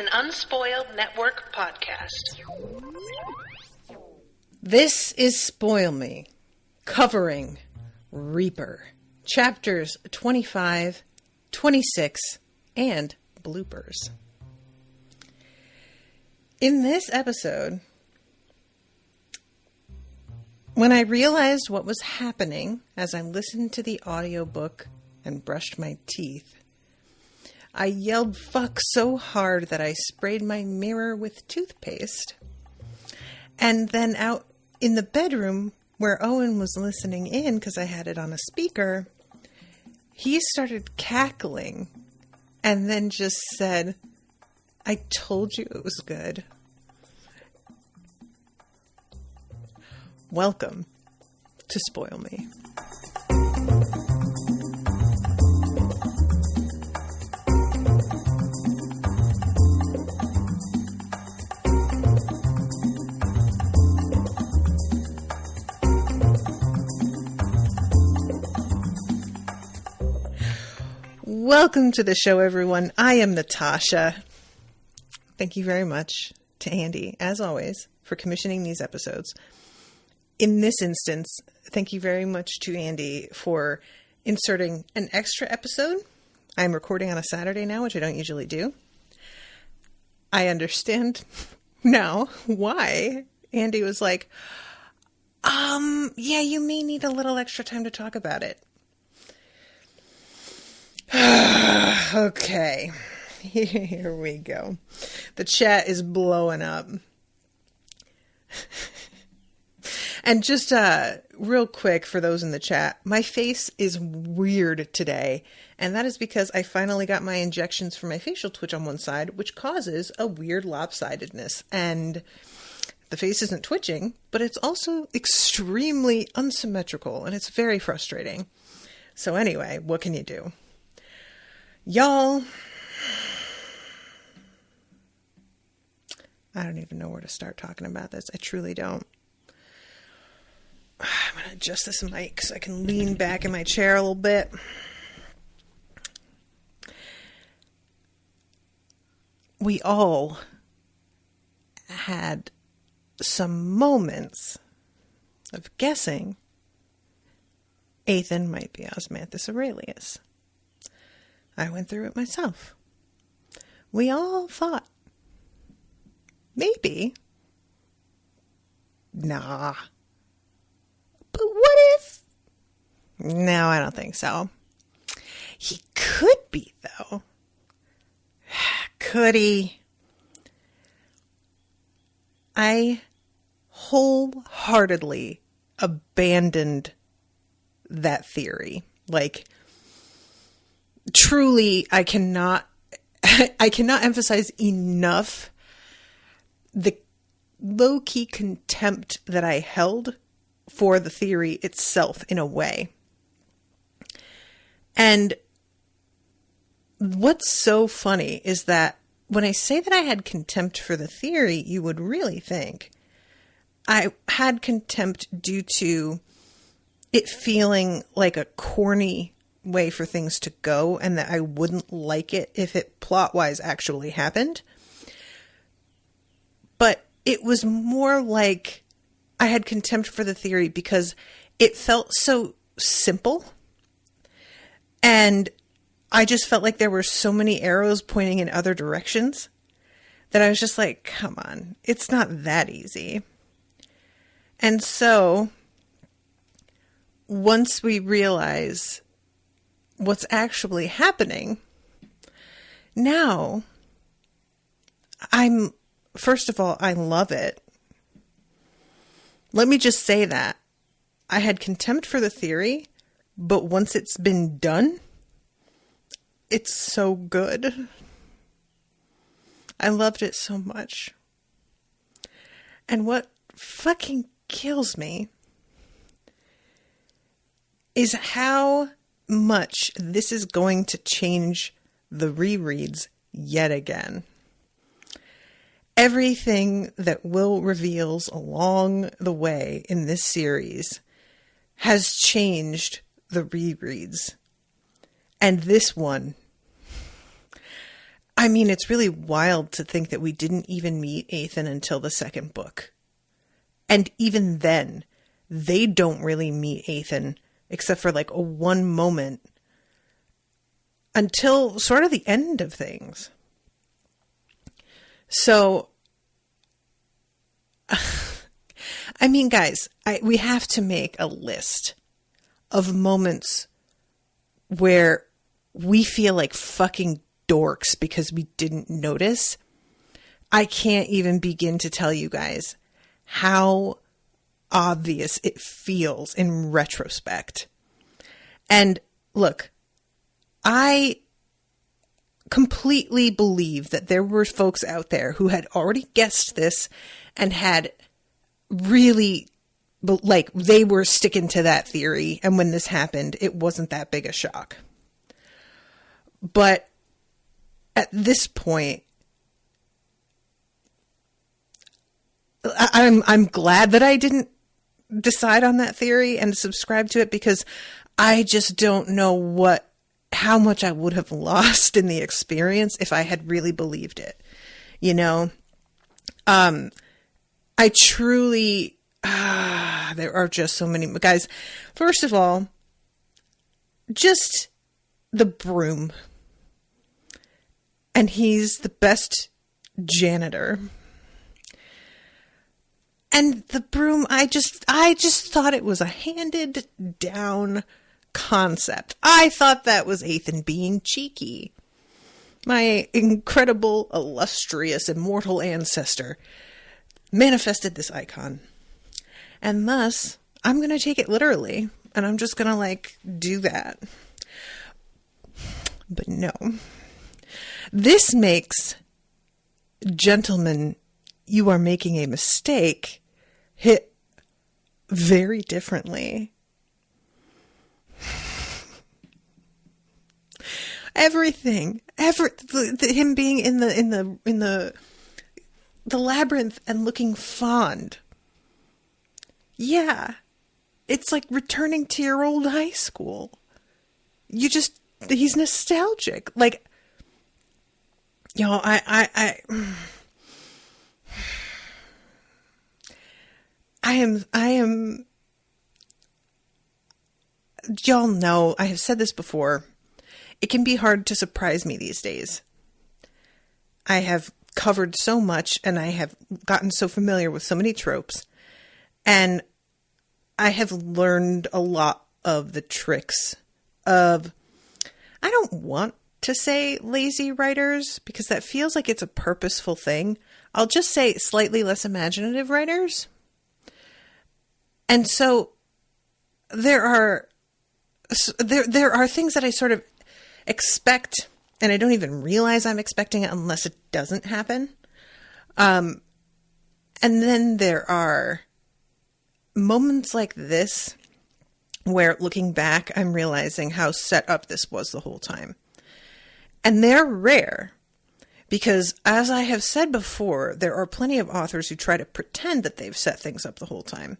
an Unspoiled Network podcast. This is Spoil Me, covering Reaper, chapters 25, 26, and bloopers. In this episode, when I realized what was happening as I listened to the audiobook and brushed my teeth, I yelled fuck so hard that I sprayed my mirror with toothpaste. And then out in the bedroom where Owen was listening in, because I had it on a speaker, he started cackling and then just said, "I told you it was good." Welcome to Spoil Me. Welcome to the show, everyone. I am Natasha. Thank you very much to Andy, as always, for commissioning these episodes. In this instance, thank you very much to Andy for inserting an extra episode. I'm recording on a Saturday now, which I don't usually do. I understand now why Andy was like, yeah, you may need a little extra time to talk about it. Okay, here we go. The chat is blowing up. And just real quick for those in the chat, my face is weird today. And that is because I finally got my injections for my facial twitch on one side, which causes a weird lopsidedness. And the face isn't twitching, but it's also extremely unsymmetrical. And it's very frustrating. So anyway, what can you do? Y'all, I don't even know where to start talking about this. I truly don't. I'm going to adjust this mic so I can lean back in my chair a little bit. We all had some moments of guessing Ethan might be Osmanthus Aurelius. I went through it myself. We all thought, maybe. Nah. But what if? No, I don't think so. He could be, though. Could he? I wholeheartedly abandoned that theory. Like, truly, I cannot emphasize enough the low-key contempt that I held for the theory itself in a way. And what's so funny is that when I say that I had contempt for the theory, you would really think I had contempt due to it feeling like a corny way for things to go, and that I wouldn't like it if it plot-wise actually happened. But it was more like I had contempt for the theory because it felt so simple, and I just felt like there were so many arrows pointing in other directions that I was just like, come on, it's not that easy. And so once we realize what's actually happening, now first of all, I love it. Let me just say that. I had contempt for the theory, but once it's been done, it's so good. I loved it so much. And what fucking kills me is how much this is going to change the rereads yet again. Everything that Will reveals along the way in this series has changed the rereads. And this one, I mean, it's really wild to think that we didn't even meet Ethan until the second book. And even then, they don't really meet Ethan except for like a one moment until sort of the end of things. So, I mean, guys, we have to make a list of moments where we feel like fucking dorks because we didn't notice. I can't even begin to tell you guys how obvious it feels in retrospect. And look, I completely believe that there were folks out there who had already guessed this and had really, like, they were sticking to that theory. And when this happened, it wasn't that big a shock. But at this point, I'm glad that I didn't decide on that theory and subscribe to it, because I just don't know how much I would have lost in the experience if I had really believed it. You know, I truly, there are just so many guys. First of all, just the broom. And he's the best janitor. And the broom, I just thought it was a handed down concept. I thought that was Ethan being cheeky. My incredible, illustrious, immortal ancestor manifested this icon. And thus, I'm going to take it literally. And I'm just going to, like, do that. But no. This makes, gentlemen, you are making a mistake, hit very differently. Everything, him being in the labyrinth and looking fond. Yeah, it's like returning to your old high school. He's nostalgic. Like, you know, I am, y'all know, I have said this before, it can be hard to surprise me these days. I have covered so much and I have gotten so familiar with so many tropes, and I have learned a lot of the tricks of, I don't want to say lazy writers because that feels like it's a purposeful thing. I'll just say slightly less imaginative writers. And so there are things that I sort of expect, and I don't even realize I'm expecting it unless it doesn't happen. And then there are moments like this where, looking back, I'm realizing how set up this was the whole time. And they're rare because, as I have said before, there are plenty of authors who try to pretend that they've set things up the whole time.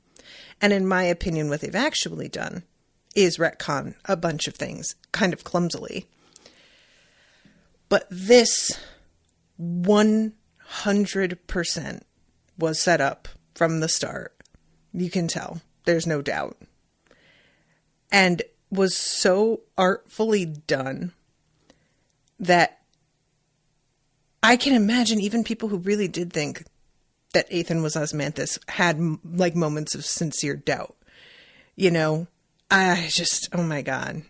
And in my opinion, what they've actually done is retcon a bunch of things kind of clumsily. But this 100% was set up from the start. You can tell. There's no doubt. And was so artfully done that I can imagine even people who really did think that Ethan was Osmanthus had like moments of sincere doubt. You know, oh my God.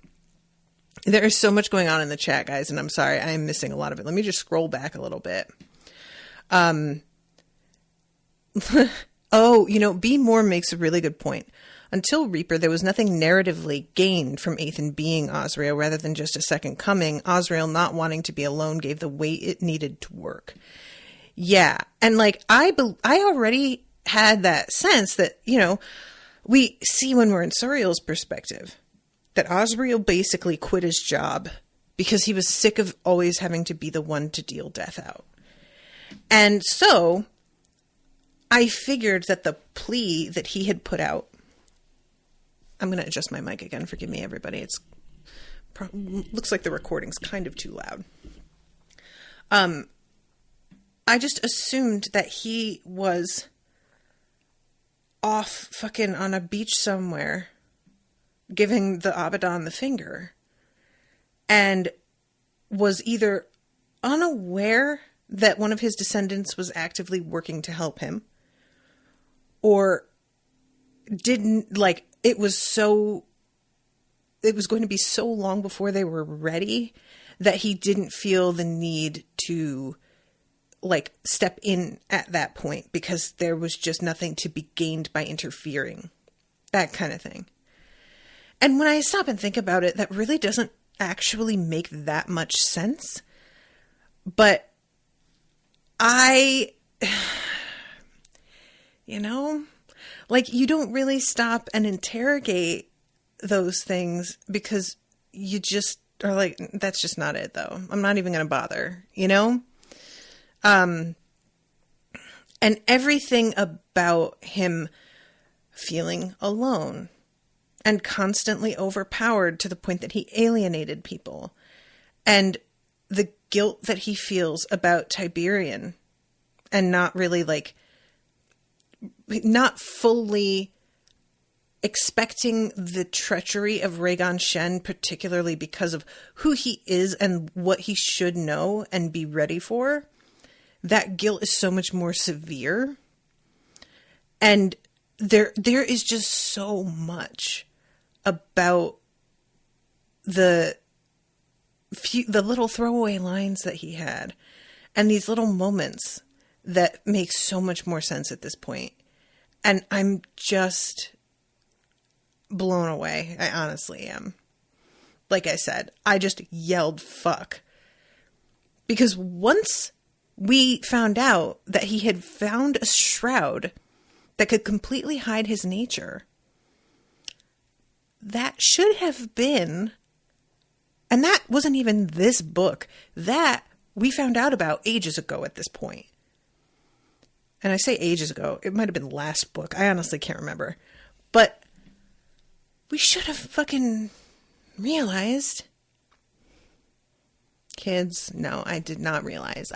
There is so much going on in the chat, guys, and I'm sorry, I am missing a lot of it. Let me just scroll back a little bit. Oh, you know, B. Moore makes a really good point. Until Reaper, there was nothing narratively gained from Ethan being Osriel rather than just a second coming. Osriel not wanting to be alone gave the weight it needed to work. Yeah. And like, I already had that sense that, you know, we see when we're in Suriel's perspective that Osriel basically quit his job because he was sick of always having to be the one to deal death out. And so I figured that the plea that he had put out, I'm going to adjust my mic again. Forgive me, everybody. Looks like the recording's kind of too loud. I just assumed that he was off fucking on a beach somewhere, giving the Abaddon the finger, and was either unaware that one of his descendants was actively working to help him, or didn't, like, it was going to be so long before they were ready that he didn't feel the need to, like, step in at that point because there was just nothing to be gained by interfering. That kind of thing. And when I stop and think about it, that really doesn't actually make that much sense. But like, you don't really stop and interrogate those things because you just are like, that's just not it, though. I'm not even going to bother, And everything about him feeling alone and constantly overpowered to the point that he alienated people, and the guilt that he feels about Tiberian and not really, like, not fully expecting the treachery of Rhaegon Shen, particularly because of who he is and what he should know and be ready for. That guilt is so much more severe. And there is just so much about the little throwaway lines that he had and these little moments that make so much more sense at this point. And I'm just blown away. I honestly am. Like I said, I just yelled fuck. Because once we found out that he had found a shroud that could completely hide his nature, that should have been, and that wasn't even this book, that we found out about ages ago at this point. And I say ages ago, it might have been last book. I honestly can't remember. But we should have fucking realized. Kids, no, I did not realize.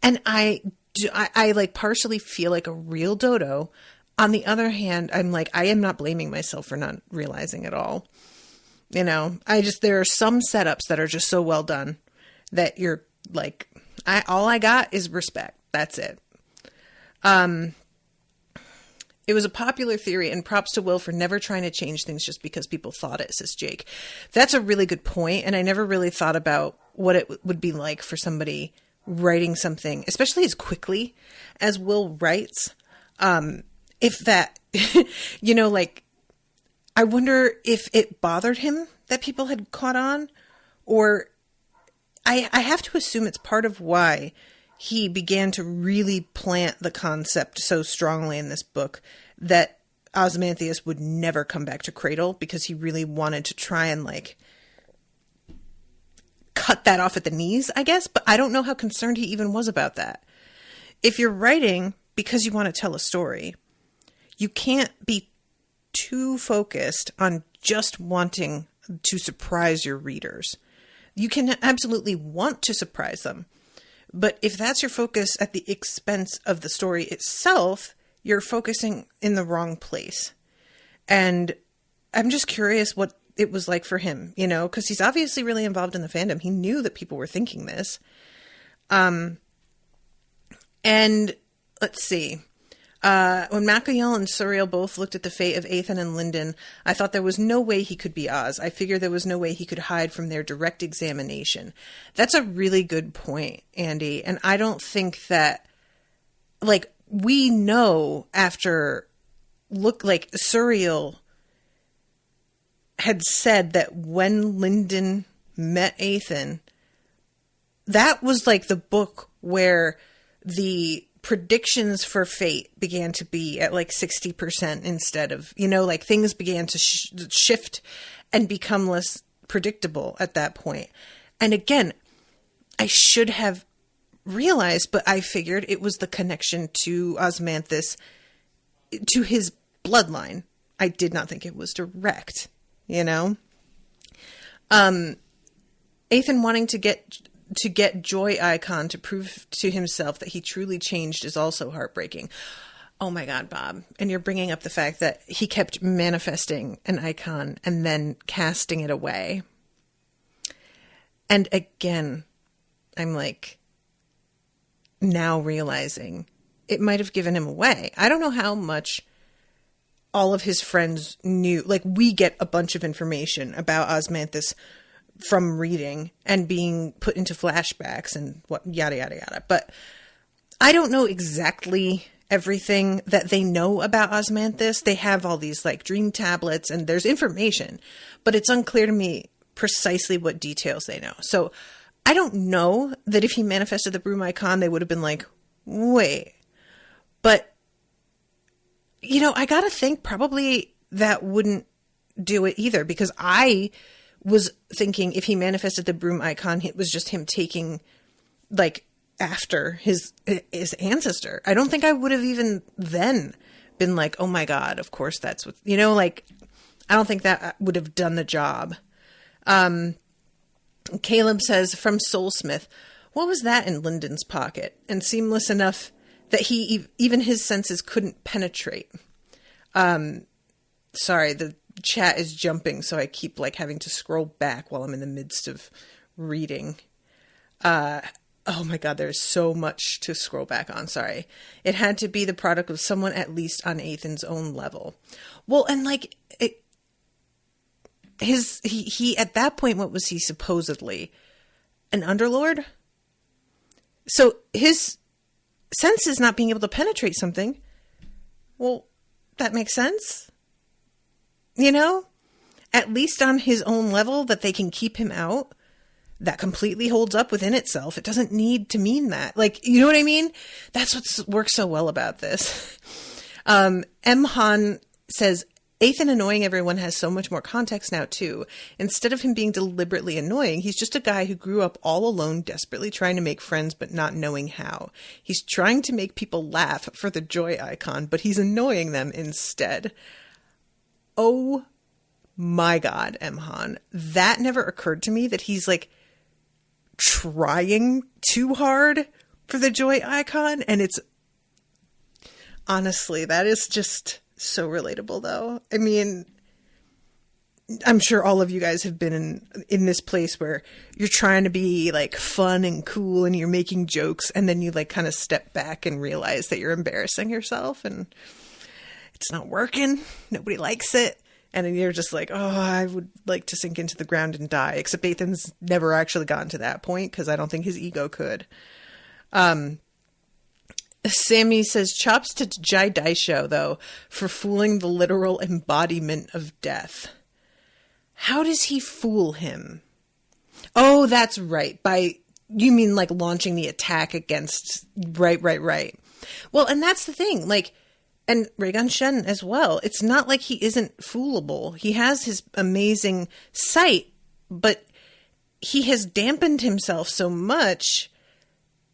And I like partially feel like a real dodo. On the other hand, I'm like, I am not blaming myself for not realizing at all. There are some setups that are just so well done that you're like, all I got is respect. That's it. It was a popular theory, and props to Will for never trying to change things just because people thought it, says Jake. That's a really good point, and I never really thought about what it would be like for somebody writing something, especially as quickly as Will writes. If that, like, I wonder if it bothered him that people had caught on, or I have to assume it's part of why he began to really plant the concept so strongly in this book that Ozymandias would never come back to Cradle, because he really wanted to try and, like, cut that off at the knees, I guess. But I don't know how concerned he even was about that. If you're writing because you want to tell a story, you can't be too focused on just wanting to surprise your readers. You can absolutely want to surprise them. But if that's your focus at the expense of the story itself, you're focusing in the wrong place. And I'm just curious what it was like for him, because he's obviously really involved in the fandom. He knew that people were thinking this. And let's see. When Machiel and Suriel both looked at the fate of Aethan and Lyndon, I thought there was no way he could be Oz. I figured there was no way he could hide from their direct examination. That's a really good point, Andy. And I don't think that, like, we know after, like, Suriel had said that when Lyndon met Aethan, that was, like, the book where the predictions for fate began to be at like 60% instead of, like, things began to shift and become less predictable at that point. And again, I should have realized, but I figured it was the connection to Osmanthus, to his bloodline. I did not think it was direct, Aethan wanting to get to get Joy Icon to prove to himself that he truly changed is also heartbreaking. Oh my God, Bob. And you're bringing up the fact that he kept manifesting an icon and then casting it away. And again, I'm like, now realizing it might have given him away. I don't know how much all of his friends knew. Like, we get a bunch of information about Osmanthus from reading and being put into flashbacks and what, yada, yada, yada. But I don't know exactly everything that they know about Osmanthus. They have all these like dream tablets and there's information, but it's unclear to me precisely what details they know. So I don't know that if he manifested the broom icon, they would have been like, wait. But, you know, I gotta think probably that wouldn't do it either, because I was thinking if he manifested the broom icon, it was just him taking like after his ancestor. I don't think I would have even then been like, oh my God, of course that's what, you know, like, I don't think that would have done the job. Caleb says, from Soulsmith, what was that in Lyndon's pocket? And seamless enough that even his senses couldn't penetrate. Sorry, the chat is jumping, so I keep like having to scroll back while I'm in the midst of reading. Oh my God, there's so much to scroll back on. Sorry. It had to be the product of someone at least on Ethan's own level. Well, and like he at that point, what was he supposedly? An underlord? So his senses not being able to penetrate something. Well, that makes sense. You know, at least on his own level that they can keep him out. That completely holds up within itself. It doesn't need to mean that. Like, you know what I mean? That's what works so well about this. M. Han says, Ethan annoying everyone has so much more context now, too. Instead of him being deliberately annoying, he's just a guy who grew up all alone, desperately trying to make friends, but not knowing how. He's trying to make people laugh for the Joy Icon, but he's annoying them instead. Oh my God, M. Han. That never occurred to me, that he's like trying too hard for the Joy Icon. And it's honestly, that is just so relatable though. I mean, I'm sure all of you guys have been in this place where you're trying to be like fun and cool and you're making jokes, and then you like kind of step back and realize that you're embarrassing yourself and it's not working. Nobody likes it. And then you're just like, oh, I would like to sink into the ground and die. Except Ethan's never actually gotten to that point because I don't think his ego could. Sammy says, chops to Jai Daisho, though, for fooling the literal embodiment of death. How does he fool him? Oh, that's right. You mean like launching the attack against... Right. Well, and that's the thing. Like, and Raygun Shen as well. It's not like he isn't foolable. He has his amazing sight, but he has dampened himself so much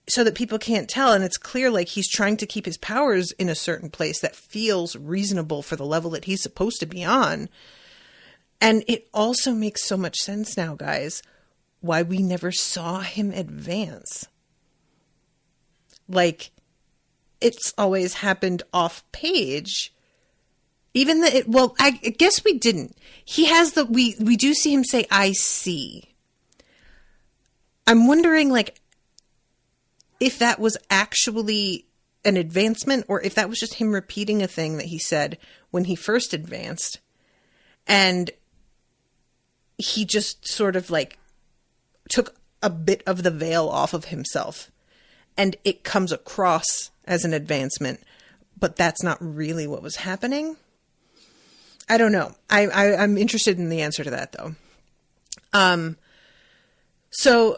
so that people can't tell. And it's clear like he's trying to keep his powers in a certain place that feels reasonable for the level that he's supposed to be on. And it also makes so much sense now, guys, why we never saw him advance. Like, it's always happened off page. Even I guess we didn't. He has we do see him say, I see. I'm wondering, like, if that was actually an advancement or if that was just him repeating a thing that he said when he first advanced. And he just sort of like took a bit of the veil off of himself and it comes across as an advancement, but that's not really what was happening. I don't know. I'm interested in the answer to that though. So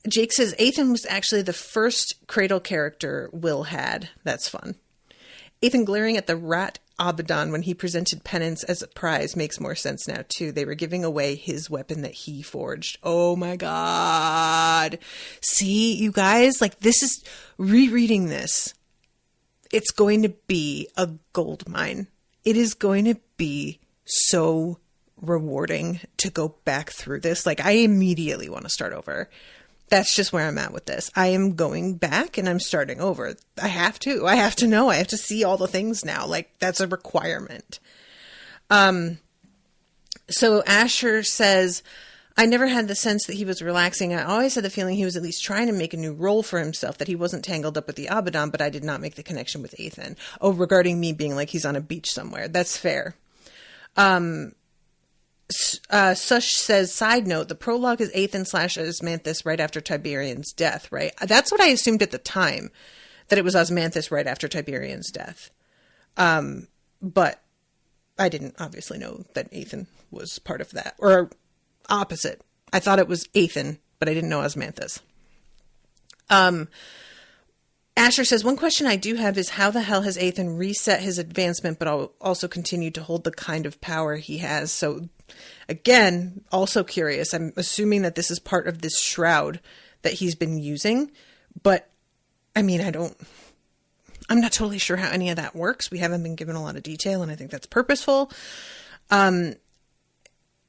Jake says Ethan was actually the first Cradle character Will had. That's fun. Ethan glaring at the rat Abaddon when he presented penance as a prize makes more sense now too. They were giving away his weapon that he forged. Oh my God. See, you guys, like, this is rereading this. It's going to be a gold mine. It is going to be so rewarding to go back through this. Like, I immediately want to start over. That's just where I'm at with this. I am going back and I'm starting over. I have to. I have to know. I have to see all the things now. Like, that's a requirement. So Asher says, I never had the sense that he was relaxing. I always had the feeling he was at least trying to make a new role for himself, that he wasn't tangled up with the Abaddon, but I did not make the connection with Ethan. Oh, regarding me being like he's on a beach somewhere. That's fair. Sush says, side note, the prologue is Ethan / Osmanthus right after Tiberian's death, right? That's what I assumed at the time, that it was Osmanthus right after Tiberian's death. But I didn't obviously know that Ethan was part of that. Or opposite. I thought it was Ethan, but I didn't know Osmanthus. Asher says, one question I do have is how the hell has Ethan reset his advancement, but also continued to hold the kind of power he has? So again, also curious. I'm assuming that this is part of this shroud that he's been using, but I mean, I'm not totally sure how any of that works. We haven't been given a lot of detail, and I think that's purposeful.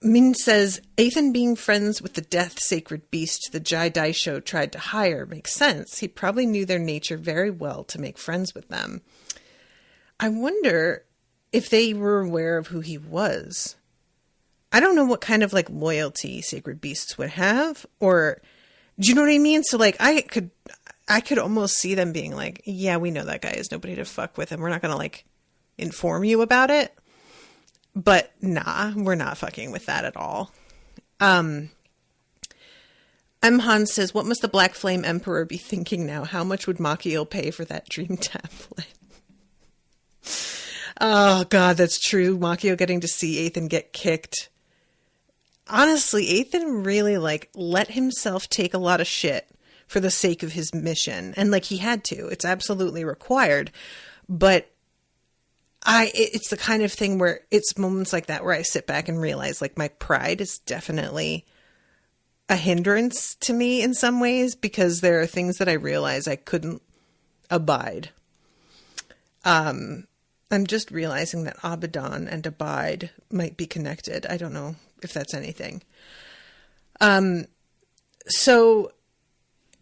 Min says, Ethan being friends with the death sacred beast the Jai Daisho tried to hire makes sense. He probably knew their nature very well to make friends with them. I wonder if they were aware of who he was. I don't know what kind of like loyalty sacred beasts would have, or do you know what I mean? So like I could almost see them being like, yeah, we know that guy is nobody to fuck with, and we're not going to like inform you about it. But nah, we're not fucking with that at all. M. Han says, what must the Black Flame Emperor be thinking now? How much would Machiel pay for that dream tablet? Oh, God, that's true. Machiel getting to see Ethan get kicked. Honestly, Ethan really, like, let himself take a lot of shit for the sake of his mission. And, like, he had to. It's absolutely required. But it's the kind of thing where it's moments like that where I sit back and realize, like, my pride is definitely a hindrance to me in some ways, because there are things that I realize I couldn't abide. I'm just realizing that Abaddon and abide might be connected. I don't know if that's anything. So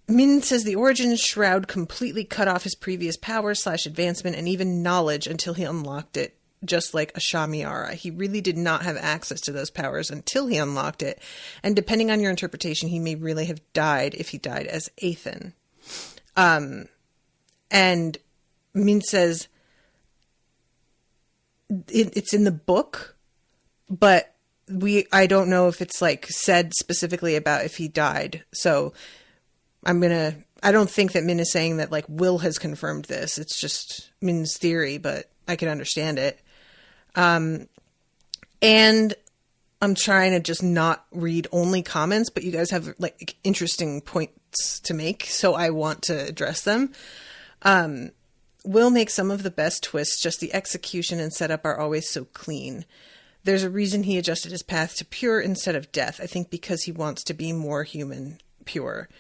Min says the Origin Shroud completely cut off his previous power / advancement and even knowledge until he unlocked it, just like a Shamiara. He really did not have access to those powers until he unlocked it, and depending on your interpretation, he may really have died if he died as Ethan. And Min says it's in the book, but I don't know if it's like said specifically about if he died. So I don't think that Min is saying that like Will has confirmed this. It's just Min's theory, but I can understand it. And I'm trying to just not read only comments, but you guys have like interesting points to make, so I want to address them. Will makes some of the best twists, just the execution and setup are always so clean. There's a reason he adjusted his path to pure instead of death. I think because he wants to be more human, pure.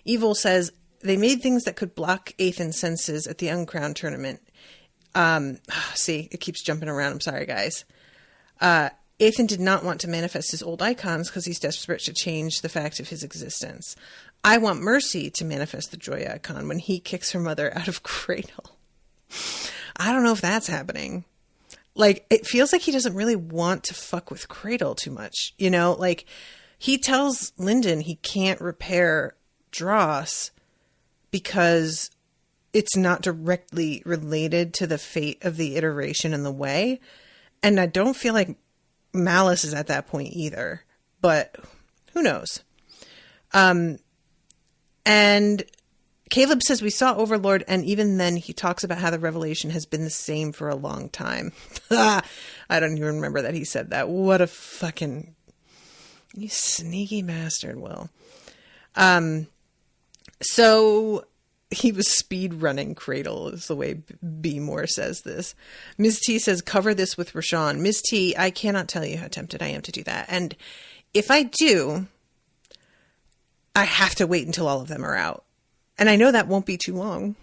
Evil says, they made things that could block Ethan's senses at the Uncrowned tournament. See, it keeps jumping around. I'm sorry, guys. Ethan did not want to manifest his old icons because he's desperate to change the fact of his existence. I want Mercy to manifest the Joy icon when he kicks her mother out of Cradle. I don't know if that's happening. Like, it feels like he doesn't really want to fuck with Cradle too much. You know, like, he tells Lyndon he can't repair Dross because it's not directly related to the fate of the iteration in the way. And I don't feel like Malice is at that point either, but who knows? And Caleb says we saw Overlord, and even then he talks about how the revelation has been the same for a long time. I don't even remember that he said that. What a fucking, you sneaky bastard, Will. So he was speed running Cradle is the way B. Moore says this. Ms. T says, cover this with Rashawn. Ms. T, I cannot tell you how tempted I am to do that. And if I do, I have to wait until all of them are out. And I know that won't be too long.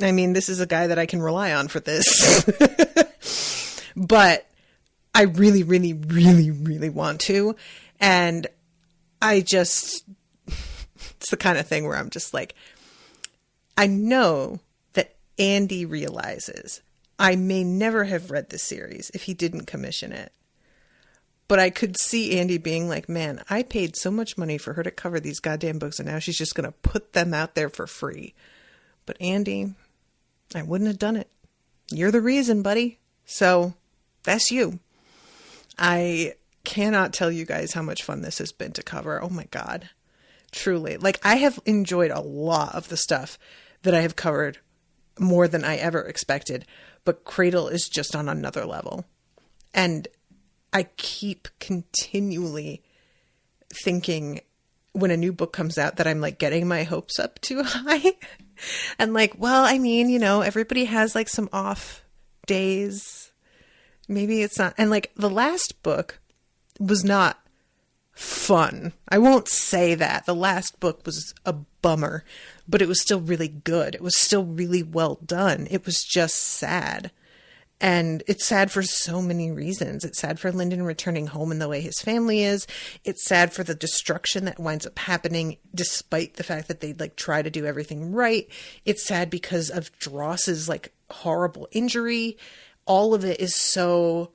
I mean, this is a guy that I can rely on for this. But I really, really, really, really want to. And I just, It's the kind of thing where I'm just like, I know that Andy realizes I may never have read the series if he didn't commission it. But I could see Andy being like, man, I paid so much money for her to cover these goddamn books, and now she's just going to put them out there for free. But Andy, I wouldn't have done it. You're the reason, buddy. So that's you. I cannot tell you guys how much fun this has been to cover. Oh my God. Truly. Like, I have enjoyed a lot of the stuff that I have covered more than I ever expected. But Cradle is just on another level. And I keep continually thinking when a new book comes out that I'm like getting my hopes up too high. And like, well, I mean, you know, everybody has like some off days. Maybe it's not. And like the last book was not fun. I won't say that. The last book was a bummer, but it was still really good. It was still really well done. It was just sad. And it's sad for so many reasons. It's sad for Lyndon returning home in the way his family is. It's sad for the destruction that winds up happening despite the fact that they like try to do everything right. It's sad because of Dross's like horrible injury. All of it is so,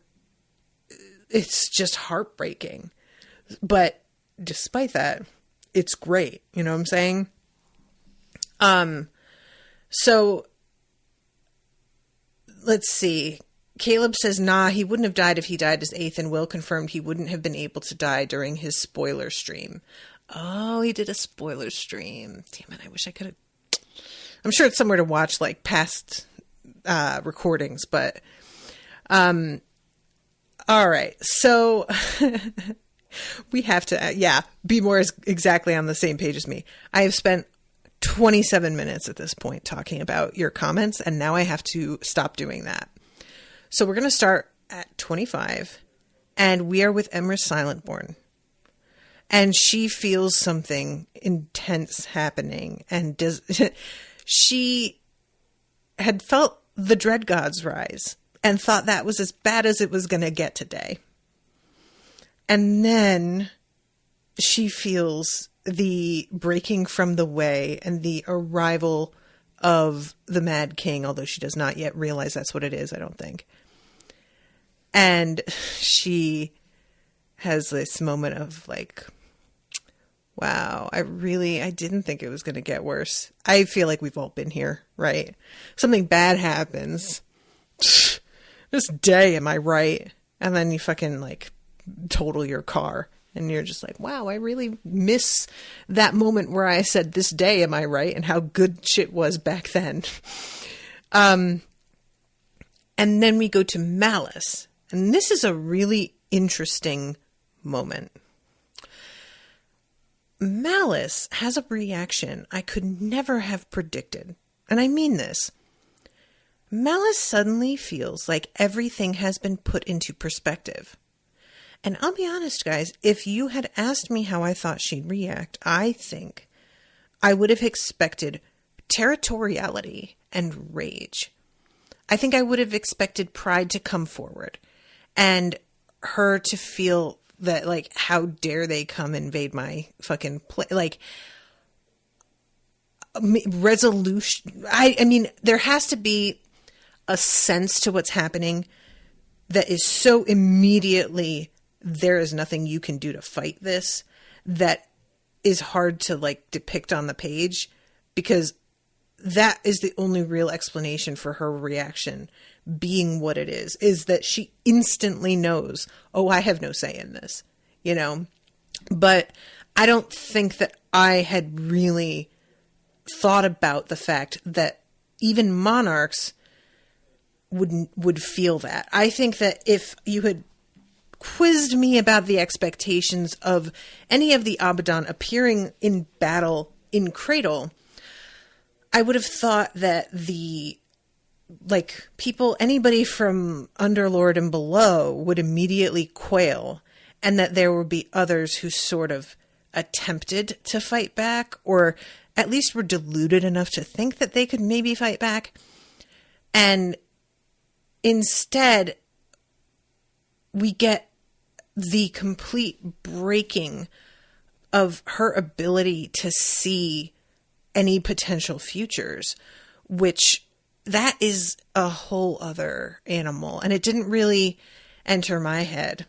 it's just heartbreaking. But despite that, it's great. You know what I'm saying? So let's see. Caleb says, nah, he wouldn't have died if he died as eighth, and Will confirmed he wouldn't have been able to die during his spoiler stream. Oh, he did a spoiler stream. Damn it, I wish I could have. I'm sure it's somewhere to watch, like, past recordings, but... all right, so... we have to, be more exactly on the same page as me. I have spent 27 minutes at this point talking about your comments, and now I have to stop doing that. So we're going to start at 25, and we are with Emrys Silentborn. And she feels something intense happening, and she had felt the dread gods rise, and thought that was as bad as it was going to get today. And then she feels the breaking from the way and the arrival of the Mad King, although she does not yet realize that's what it is, I don't think. And she has this moment of like, wow, I didn't think it was going to get worse. I feel like we've all been here, right? Something bad happens. This day, am I right? And then you fucking like total your car. And you're just like, wow, I really miss that moment where I said, this day, am I right? And how good shit was back then. And then we go to Malice. And this is a really interesting moment. Malice has a reaction I could never have predicted. And I mean this. Malice suddenly feels like everything has been put into perspective. And I'll be honest, guys, if you had asked me how I thought she'd react, I think I would have expected territoriality and rage. I think I would have expected Pride to come forward and her to feel that, like, how dare they come invade my fucking place? Like, resolution. I mean, there has to be a sense to what's happening that is so immediately, there is nothing you can do to fight this, that is hard to like depict on the page, because that is the only real explanation for her reaction being what it is that she instantly knows, oh, I have no say in this, you know? But I don't think that I had really thought about the fact that even monarchs would feel that. I think that if you had quizzed me about the expectations of any of the Abaddon appearing in battle in Cradle, I would have thought that the, like, people, anybody from Underlord and below would immediately quail, and that there would be others who sort of attempted to fight back, or at least were deluded enough to think that they could maybe fight back. And instead, we get the complete breaking of her ability to see any potential futures, which that is a whole other animal. And it didn't really enter my head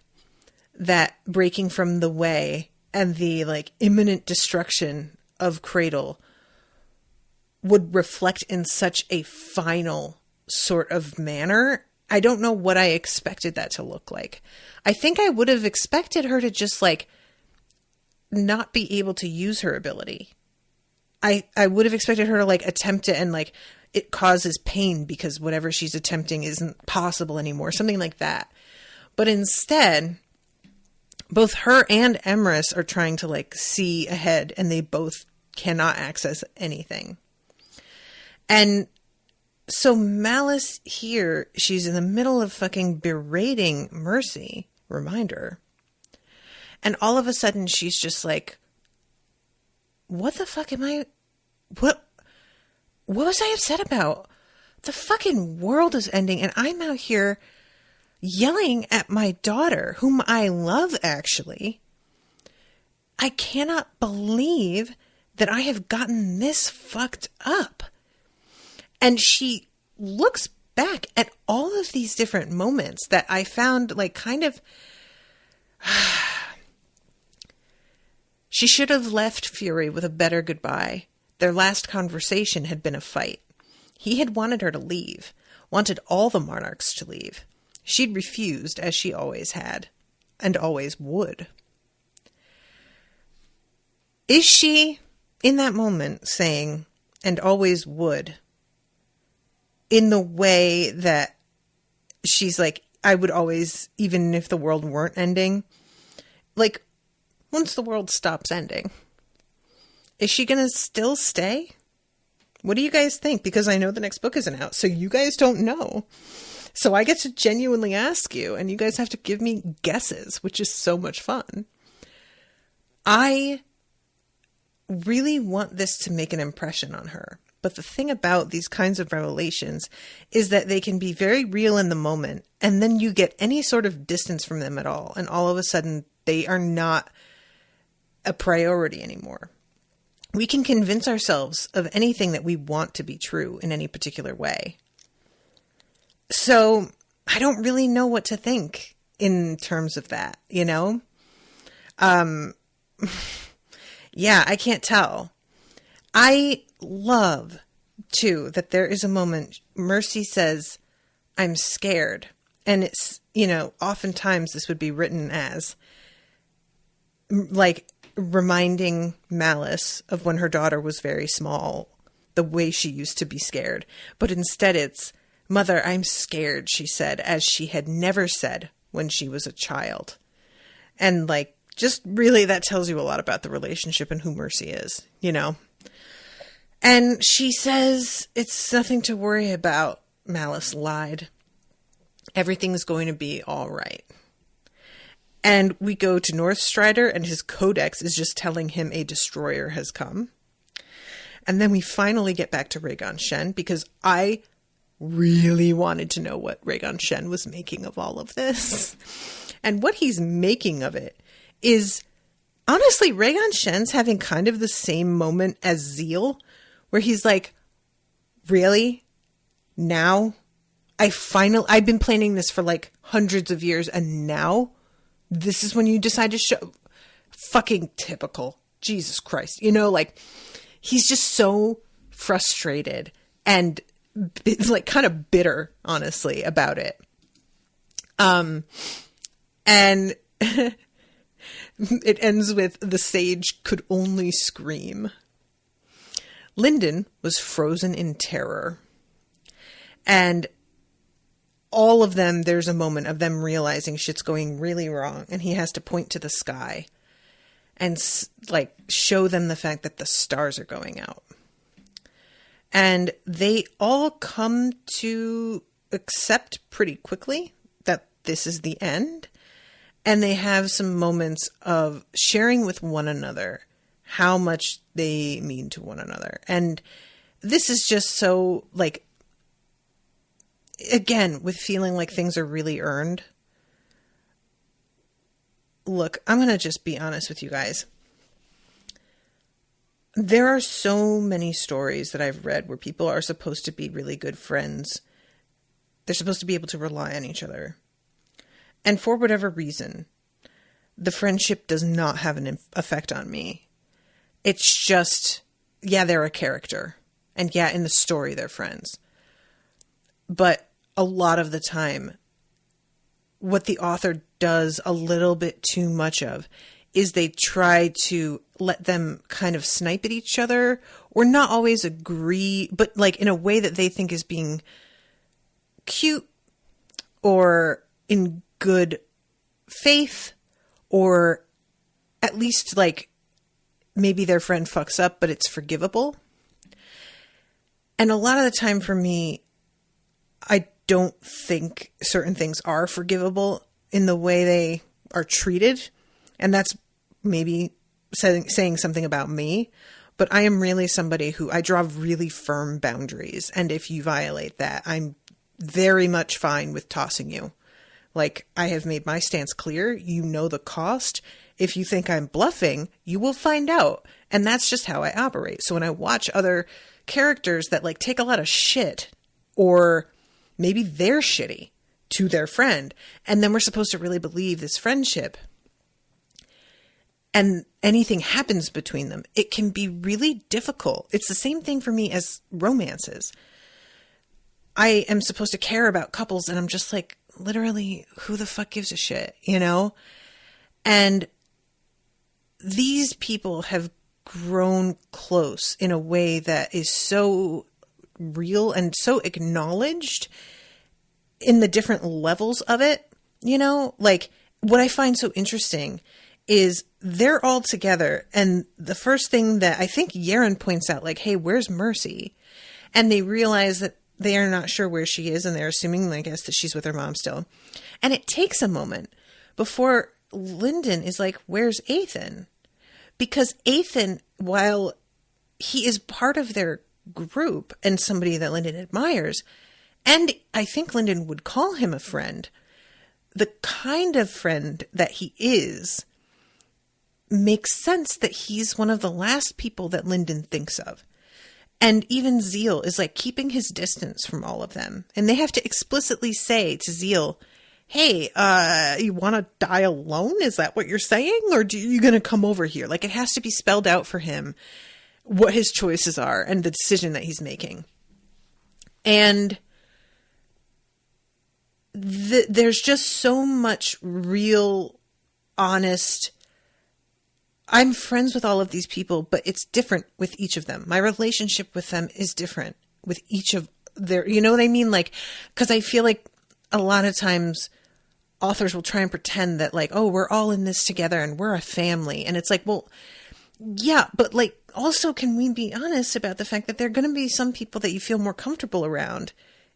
that breaking from the way and the like imminent destruction of Cradle would reflect in such a final sort of manner. I don't know what I expected that to look like. I think I would have expected her to just like not be able to use her ability. I would have expected her to like attempt it and like it causes pain because whatever she's attempting isn't possible anymore. Something like that. But instead, both her and Emrys are trying to like see ahead and they both cannot access anything. And so Malice here, she's in the middle of fucking berating Mercy, reminder. And all of a sudden she's just like, what the fuck am I, what was I upset about? The fucking world is ending and I'm out here yelling at my daughter, whom I love actually. I cannot believe that I have gotten this fucked up. And she looks back at all of these different moments that I found like kind of... She should have left Fury with a better goodbye. Their last conversation had been a fight. He had wanted her to leave, wanted all the monarchs to leave. She'd refused, as she always had, and always would. Is she, in that moment, saying, and always would, in the way that she's like, I would always, even if the world weren't ending, like, once the world stops ending, is she going to still stay? What do you guys think? Because I know the next book isn't out, so you guys don't know. So I get to genuinely ask you, and you guys have to give me guesses, which is so much fun. I really want this to make an impression on her. But the thing about these kinds of revelations is that they can be very real in the moment, and then you get any sort of distance from them at all, and all of a sudden they are not a priority anymore. We can convince ourselves of anything that we want to be true in any particular way. So I don't really know what to think in terms of that, you know? Yeah, I can't tell. I love, too, that there is a moment Mercy says, I'm scared. And it's, you know, oftentimes this would be written as, like, reminding Malice of when her daughter was very small, the way she used to be scared. But instead it's, Mother, I'm scared, she said, as she had never said when she was a child. And, like, just really that tells you a lot about the relationship and who Mercy is, you know? And she says, it's nothing to worry about. Malice lied. Everything's going to be all right. And we go to Northstrider, and his codex is just telling him a destroyer has come. And then we finally get back to Rhaegon Shen, because I really wanted to know what Rhaegon Shen was making of all of this. And what he's making of it is, honestly, Rhaegon Shen's having kind of the same moment as Zeal, where he's like, really? Now? I've been planning this for like hundreds of years, and now this is when you decide to show. Fucking typical. Jesus Christ. You know, like, he's just so frustrated and like kind of bitter, honestly, about it. And it ends with the sage could only scream. Lyndon was frozen in terror. And all of them, there's a moment of them realizing shit's going really wrong, and he has to point to the sky and like show them the fact that the stars are going out. And they all come to accept pretty quickly that this is the end. And they have some moments of sharing with one another how much they mean to one another. And this is just so, like, again, with feeling like things are really earned. Look, I'm going to just be honest with you guys. There are so many stories that I've read where people are supposed to be really good friends. They're supposed to be able to rely on each other. And for whatever reason, the friendship does not have an effect on me. It's just, yeah, they're a character. And yeah, in the story, they're friends. But a lot of the time, what the author does a little bit too much of is they try to let them kind of snipe at each other, or not always agree, but like in a way that they think is being cute or in good faith, or at least like maybe their friend fucks up, but it's forgivable. And a lot of the time for me, I don't think certain things are forgivable in the way they are treated. And that's maybe saying something about me, but I am really somebody who I draw really firm boundaries. And if you violate that, I'm very much fine with tossing you. Like, I have made my stance clear. You know the cost. If you think I'm bluffing, you will find out. And that's just how I operate. So when I watch other characters that like take a lot of shit, or maybe they're shitty to their friend, and then we're supposed to really believe this friendship, and anything happens between them, it can be really difficult. It's the same thing for me as romances. I am supposed to care about couples, and I'm just like, literally, who the fuck gives a shit, you know? And these people have grown close in a way that is so real and so acknowledged in the different levels of it, you know? Like, what I find so interesting is they're all together, and the first thing that I think Yaren points out, like, hey, where's Mercy? And they realize that they are not sure where she is, and they're assuming, I guess, that she's with her mom still. And it takes a moment before Linden is like, where's Ethan? Because Ethan, while he is part of their group and somebody that Linden admires, and I think Linden would call him a friend, the kind of friend that he is makes sense that he's one of the last people that Linden thinks of. And even Zeal is like keeping his distance from all of them. And they have to explicitly say to Zeal, hey, you want to die alone? Is that what you're saying? Or are you going to come over here? Like, it has to be spelled out for him what his choices are and the decision that he's making. And there's just so much real, honest, I'm friends with all of these people, but it's different with each of them. My relationship with them is different with each of their, you know what I mean? Like, because I feel like a lot of times authors will try and pretend that like, oh, we're all in this together and we're a family. And it's like, well, yeah, but like, also, can we be honest about the fact that there are going to be some people that you feel more comfortable around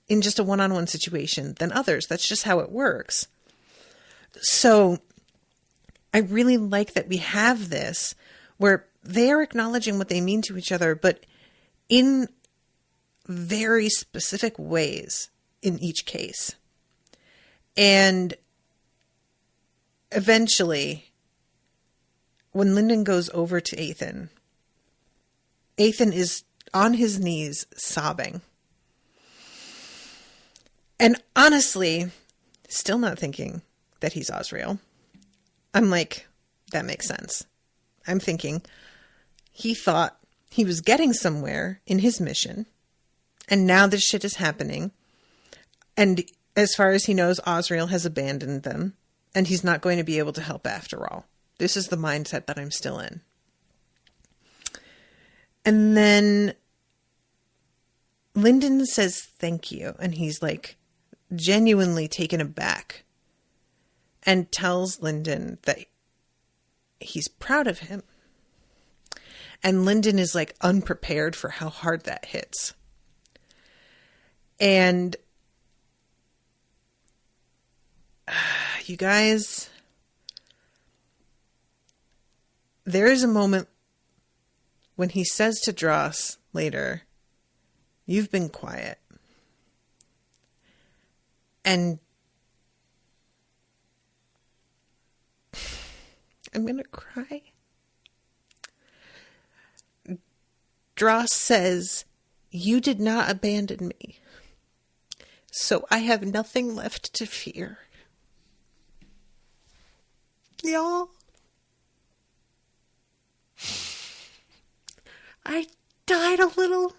in just a one-on-one situation than others? That's just how it works. So I really like that we have this where they are acknowledging what they mean to each other, but in very specific ways in each case. And eventually, when Linden goes over to Ethan, Ethan is on his knees sobbing. And honestly, still not thinking that he's Azriel. I'm like, that makes sense. I'm thinking he thought he was getting somewhere in his mission, and now this shit is happening. And as far as he knows, Azriel has abandoned them, and he's not going to be able to help after all. This is the mindset that I'm still in. And then Linden says thank you, and he's like genuinely taken aback, and tells Linden that he's proud of him. And Linden is like unprepared for how hard that hits. And you guys, there is a moment when he says to Dross later, you've been quiet. And I'm going to cry. Dross says, "You did not abandon me, so I have nothing left to fear." Y'all, I died a little.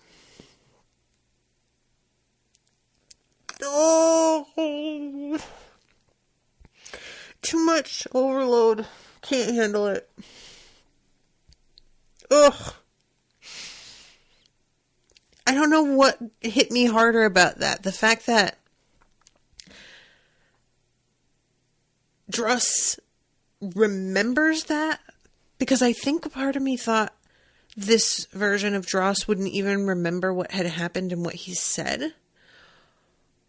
Oh, too much overload. Can't handle it. Ugh. I don't know what hit me harder about that. The fact that Dross remembers that, because I think a part of me thought this version of Dross wouldn't even remember what had happened and what he said.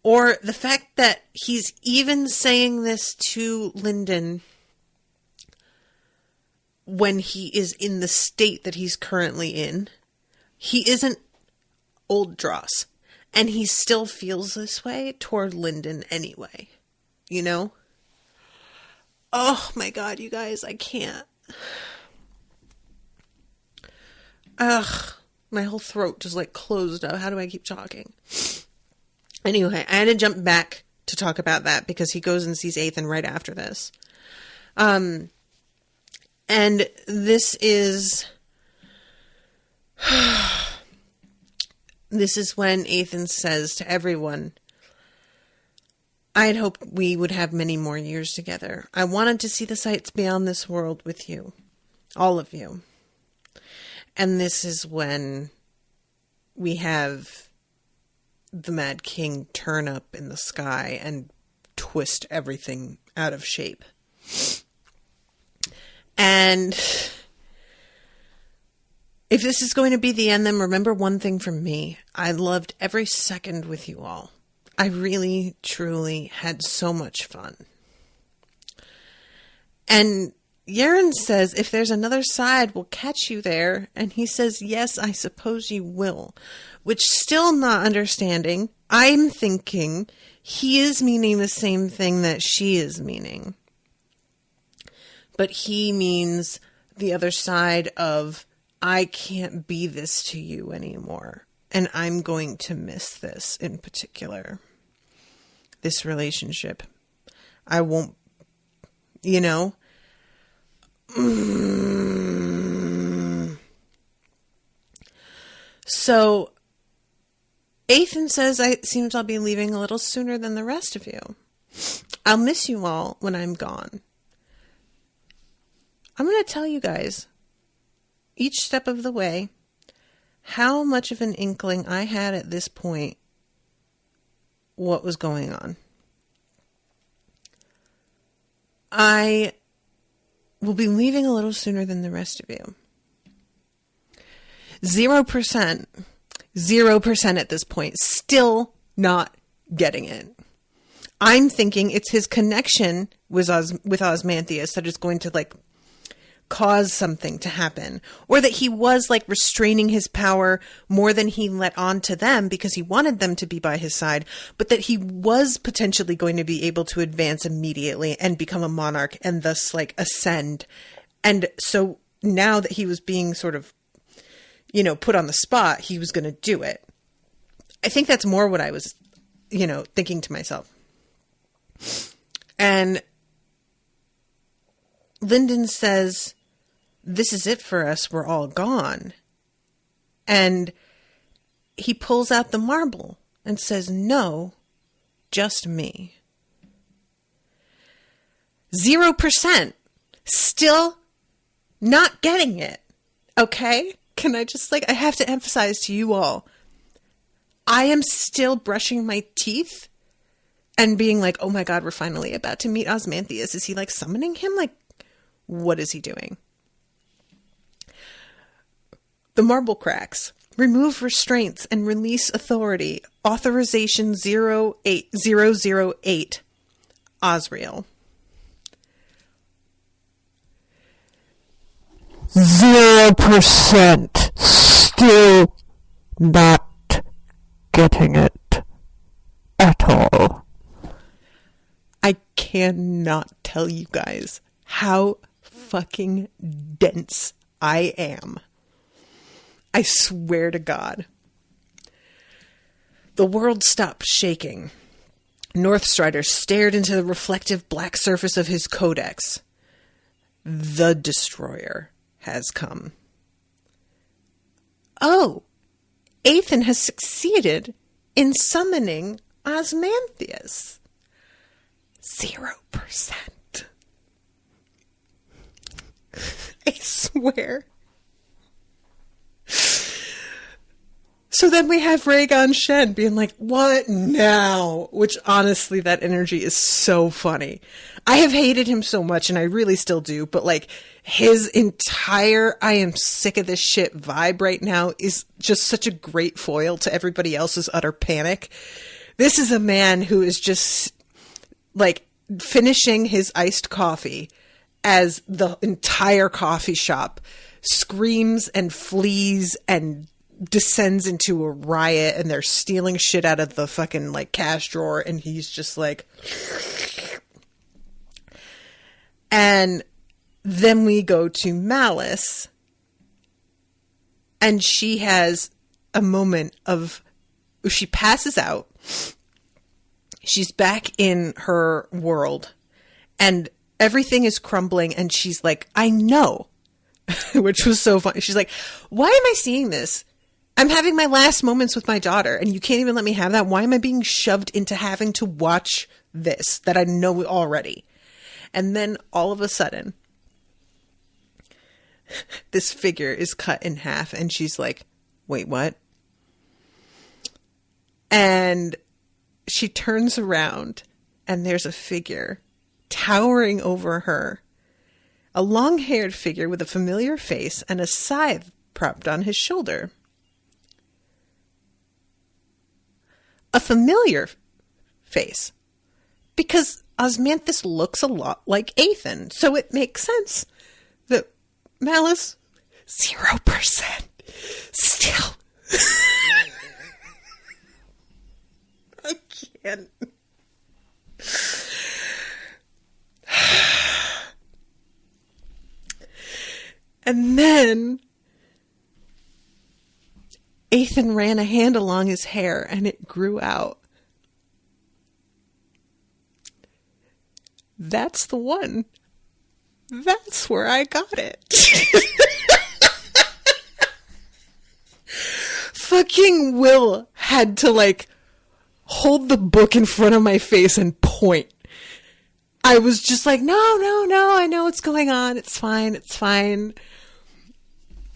Or the fact that he's even saying this to Lyndon when he is in the state that he's currently in. He isn't old Dross, and he still feels this way toward Lyndon anyway. You know? Oh my god, you guys, I can't. Ugh, my whole throat just like closed up. How do I keep talking? Anyway, I had to jump back to talk about that because he goes and sees Ethan right after this. And this is when Ethan says to everyone, "I had hoped we would have many more years together. I wanted to see the sights beyond this world with you. All of you." And this is when we have the Mad King turn up in the sky and twist everything out of shape. And if this is going to be the end, then remember one thing from me. I loved every second with you all. I really, truly had so much fun. And Yaren says, "If there's another side, we'll catch you there." And he says, "Yes, I suppose you will." Which, still not understanding, I'm thinking he is meaning the same thing that she is meaning. But he means the other side of, I can't be this to you anymore. And I'm going to miss this in particular. This relationship. I won't, you know. So, Ethan says, "It seems I'll be leaving a little sooner than the rest of you. I'll miss you all when I'm gone." I'm going to tell you guys, each step of the way, how much of an inkling I had at this point what was going on. I will be leaving a little sooner than the rest of you. 0% at this point, still not getting it. I'm thinking it's his connection with Osmanthus that is going to like cause something to happen, or that he was like restraining his power more than he let on to them because he wanted them to be by his side, but that he was potentially going to be able to advance immediately and become a monarch and thus like ascend. And so now that he was being sort of, you know, put on the spot, he was going to do it. I think that's more what I was, you know, thinking to myself. And Lyndon says, "This is it for us. We're all gone." And he pulls out the marble and says, "No, just me." 0%. Still not getting it. Okay? Can I just I have to emphasize to you all, I am still brushing my teeth and being like, oh my God, we're finally about to meet Osmanthus. Is he summoning him? What is he doing? The marble cracks. Remove restraints and release authority. Authorization 08008. Osriel. 0% still not getting it at all. I cannot tell you guys how fucking dense I am. I swear to God. The world stopped shaking. Northstrider stared into the reflective black surface of his codex. The destroyer has come. Oh, Ethan has succeeded in summoning Osmanthus. 0%. I swear. So then we have Rhaegon Shen being like, what now? Which honestly, that energy is so funny. I have hated him so much, and I really still do, but like his entire I am sick of this shit vibe right now is just such a great foil to everybody else's utter panic. This is a man who is just like finishing his iced coffee as the entire coffee shop screams and flees and descends into a riot, and they're stealing shit out of the fucking like cash drawer, and he's just like, and then we go to Malice, and she has a moment of, she passes out, she's back in her world, and everything is crumbling, and she's like, I know, which was so funny. She's like, why am I seeing this? I'm having my last moments with my daughter, and you can't even let me have that. Why am I being shoved into having to watch this that I know already? And then all of a sudden, this figure is cut in half, and she's like, wait, what? And she turns around, and there's a figure towering over her. A long-haired figure with a familiar face and a scythe propped on his shoulder. A familiar face, because Osmanthus looks a lot like Ethan, so it makes sense that Malice, 0%, still. I can't. And then Ethan ran a hand along his hair, and it grew out. That's the one. That's where I got it. Fucking Will had to, like, hold the book in front of my face and point. I was just like, no, I know what's going on. It's fine.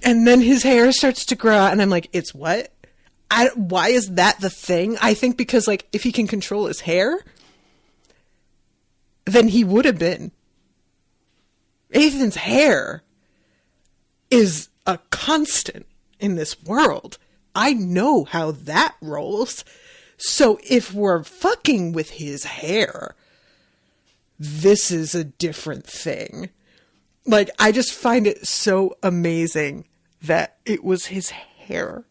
And then his hair starts to grow out, and I'm like, it's what? Why is that the thing? I think because, like, if he can control his hair, then he would have been. Ethan's hair is a constant in this world. I know how that rolls. So if we're fucking with his hair, this is a different thing. Like, I just find it so amazing that it was his hair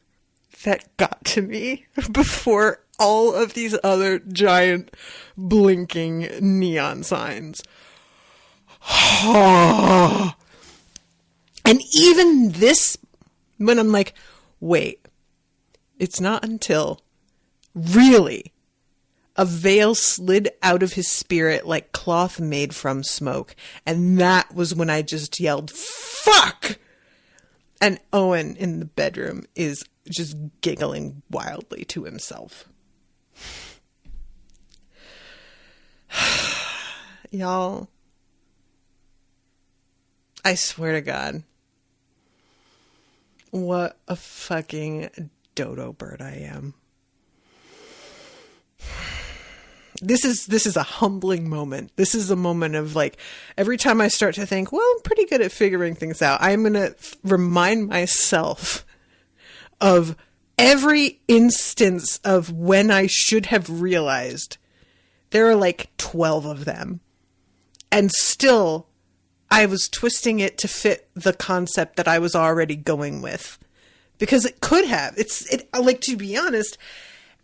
that got to me before all of these other giant blinking neon signs. And even this, when I'm like, wait, it's not until really a veil slid out of his spirit like cloth made from smoke. And that was when I just yelled, fuck! And Owen in the bedroom is just giggling wildly to himself. Y'all, I swear to God, what a fucking dodo bird I am. This is a humbling moment. This is a moment of, like, every time I start to think, well, I'm pretty good at figuring things out, I'm going to remind myself of every instance of when I should have realized. There are like 12 of them. And still, I was twisting it to fit the concept that I was already going with. Because it could have. Like, to be honest,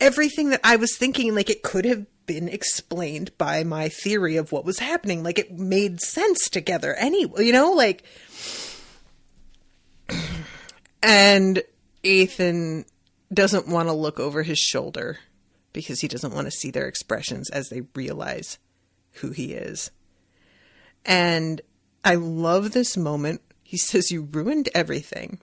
everything that I was thinking, like, it could have been explained by my theory of what was happening. Like, it made sense together anyway, you know, like, and Ethan doesn't want to look over his shoulder because he doesn't want to see their expressions as they realize who he is. And I love this moment. He says, "You ruined everything."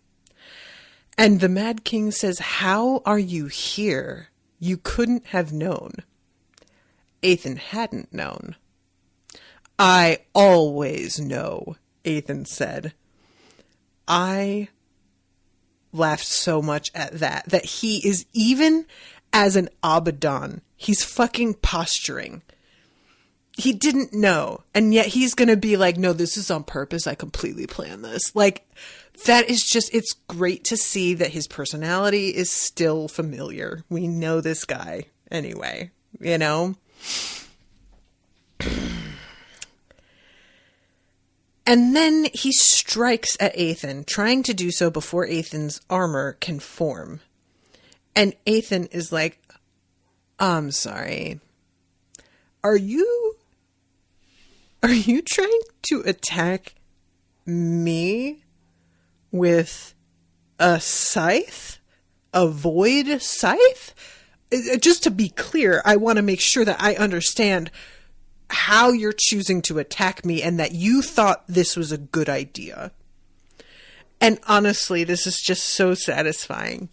And the Mad King says, "How are you here? You couldn't have known." Ethan hadn't known. "I always know," Ethan said. I laughed so much at that he is, even as an Abaddon, he's fucking posturing. He didn't know. And yet he's going to be like, "No, this is on purpose. I completely planned this." Like, that is just, it's great to see that his personality is still familiar. We know this guy anyway, you know? And then he strikes at Ethan, trying to do so before Ethan's armor can form. And Ethan is like, "I'm sorry. Are you trying to attack me with a scythe? A void scythe?" Just to be clear, I want to make sure that I understand how you're choosing to attack me and that you thought this was a good idea. And honestly, this is just so satisfying.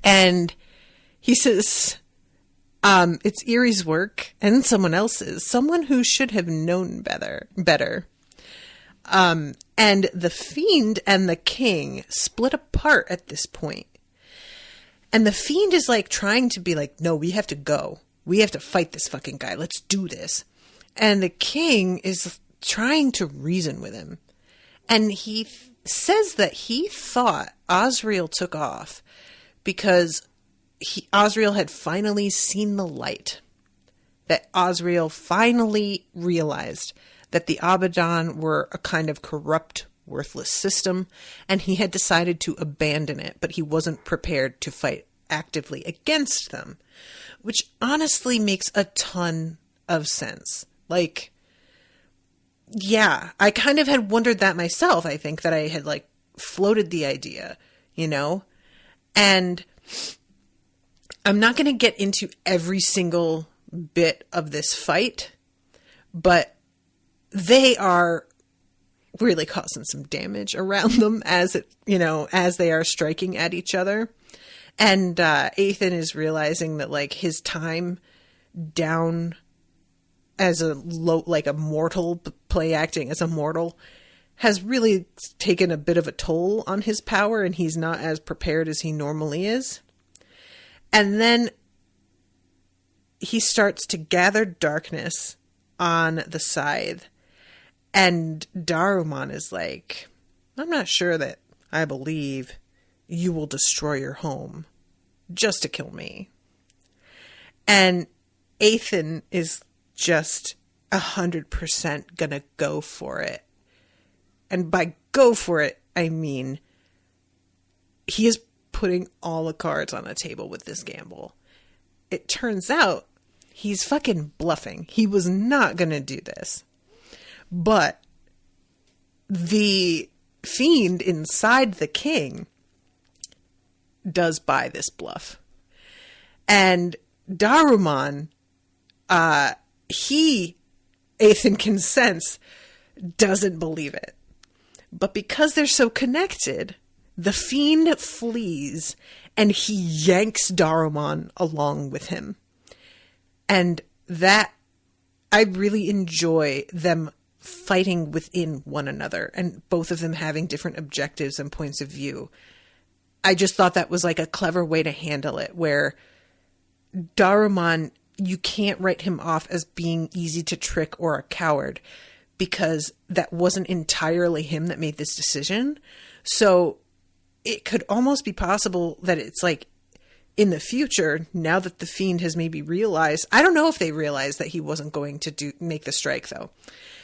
And he says, it's Erie's work and someone else's, someone who should have known better. And the Fiend and the King split apart at this point. And the Fiend is like trying to be like, "No, we have to go. We have to fight this fucking guy. Let's do this." And the King is trying to reason with him. And he says that he thought Osriel took off because Osriel had finally seen the light. That Osriel finally realized that the Abaddon were a kind of corrupt, worthless system, and he had decided to abandon it, but he wasn't prepared to fight actively against them, which honestly makes a ton of sense. Like, yeah, I kind of had wondered that myself. I think that I had like floated the idea, you know, and I'm not going to get into every single bit of this fight, but they are really causing some damage around them as it, you know, as they are striking at each other. And Ethan is realizing that like his time down as a mortal, play acting as a mortal, has really taken a bit of a toll on his power, and he's not as prepared as he normally is. And then he starts to gather darkness on the scythe. And Daruman is like, "I'm not sure that I believe you will destroy your home just to kill me." And Ethan is just 100% gonna go for it. And by go for it, I mean he is putting all the cards on the table with this gamble. It turns out he's fucking bluffing. He was not gonna do this. But the Fiend inside the King does buy this bluff. And Daruman, Ethan can sense, doesn't believe it. But because they're so connected, the Fiend flees and he yanks Daruman along with him. And that, I really enjoy them fighting within one another and both of them having different objectives and points of view. I just thought that was like a clever way to handle it, where Daruman, you can't write him off as being easy to trick or a coward, because that wasn't entirely him that made this decision. So it could almost be possible that it's like in the future, now that the Fiend has maybe realized, I don't know if they realized that he wasn't going to make the strike though,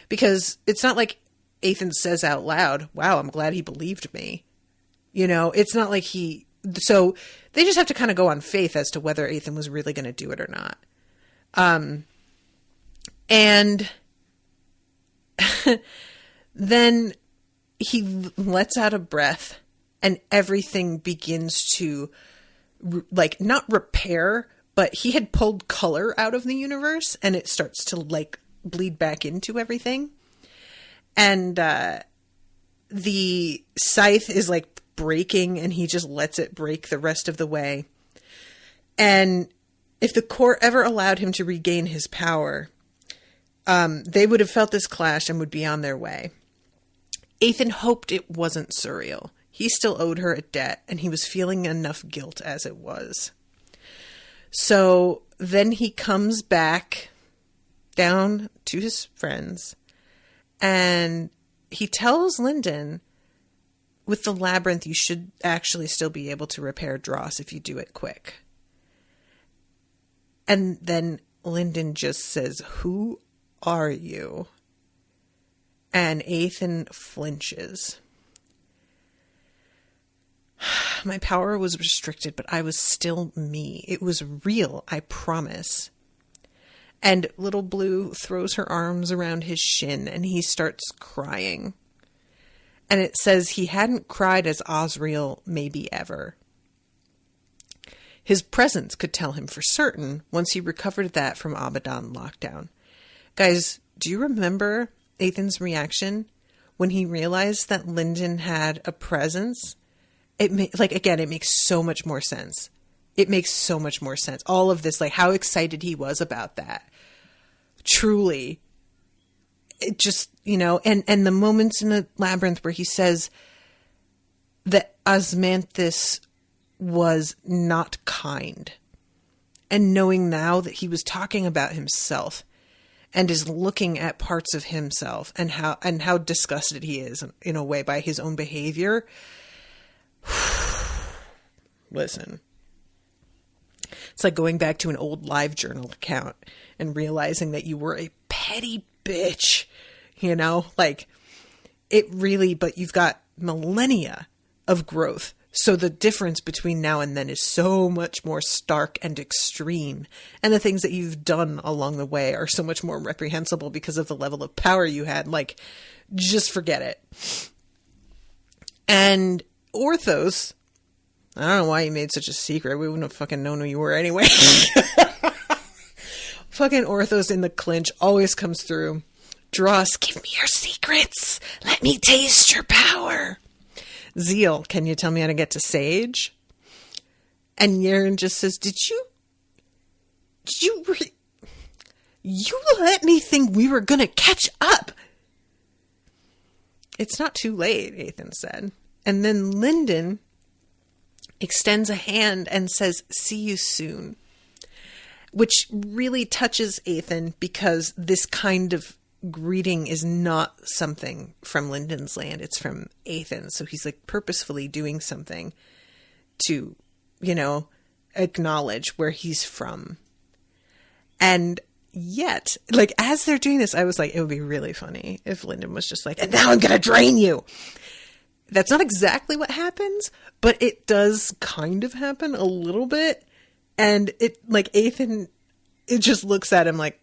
because it's not like Ethan says out loud, "Wow, I'm glad he believed me." You know, it's not like so they just have to kind of go on faith as to whether Ethan was really going to do it or not. And then he lets out a breath and everything begins to like not repair, but he had pulled color out of the universe and it starts to like bleed back into everything. And the scythe is like breaking and he just lets it break the rest of the way. And if the court ever allowed him to regain his power, they would have felt this clash and would be on their way. Ethan hoped it wasn't Suriel. He still owed her a debt, and he was feeling enough guilt as it was. So then he comes back down to his friends, and he tells Lyndon, with the labyrinth, you should actually still be able to repair Dross if you do it quick. And then Lyndon just says, "Who are you?" And Ethan flinches. My power was restricted, but I was still me. It was real, I promise. And Little Blue throws her arms around his shin and he starts crying. And it says he hadn't cried as Osriel maybe ever. His presence could tell him for certain once he recovered that from Abaddon lockdown. Guys, do you remember Ethan's reaction when he realized that Lyndon had a presence? It makes so much more sense. It makes so much more sense. All of this, like how excited he was about that. Truly. It just, and the moments in the labyrinth where he says that Osmanthus was not kind. And knowing now that he was talking about himself and is looking at parts of himself and how disgusted he is in a way by his own behavior. Listen, it's like going back to an old LiveJournal account and realizing that you were a petty bitch, like it really, but you've got millennia of growth. So the difference between now and then is so much more stark and extreme. And the things that you've done along the way are so much more reprehensible because of the level of power you had. Like, just forget it. And Orthos, I don't know why you made such a secret. We wouldn't have fucking known who you were anyway. Fucking Orthos in the clinch always comes through. Dross, give me your secrets. Let me taste your power. Zeal, can you tell me how to get to Sage? And Yaren just says, Did you let me think we were going to catch up? It's not too late, Ethan said. And then Lyndon extends a hand and says, see you soon. Which really touches Ethan because this kind of greeting is not something from Lyndon's land. It's from Ethan. So he's like purposefully doing something to, acknowledge where he's from. And yet, like, as they're doing this, I was like, it would be really funny if Lyndon was just like, and now I'm going to drain you. That's not exactly what happens, but it does kind of happen a little bit. And it, like, Ethan, it just looks at him like,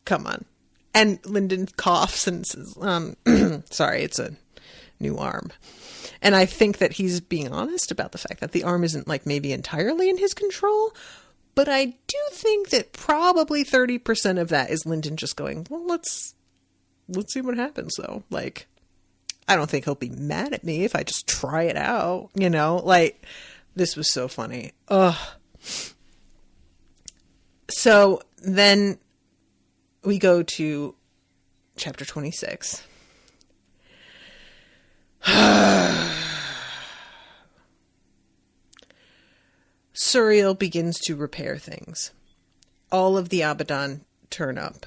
come on. And Lyndon coughs and says, sorry, it's a new arm. And I think that he's being honest about the fact that the arm isn't, like, maybe entirely in his control. But I do think that probably 30% of that is Lyndon just going, well, let's see what happens, though. Like, I don't think he'll be mad at me if I just try it out, like, this was so funny. Ugh. So then we go to chapter 26. Suriel begins to repair things. All of the Abaddon turn up.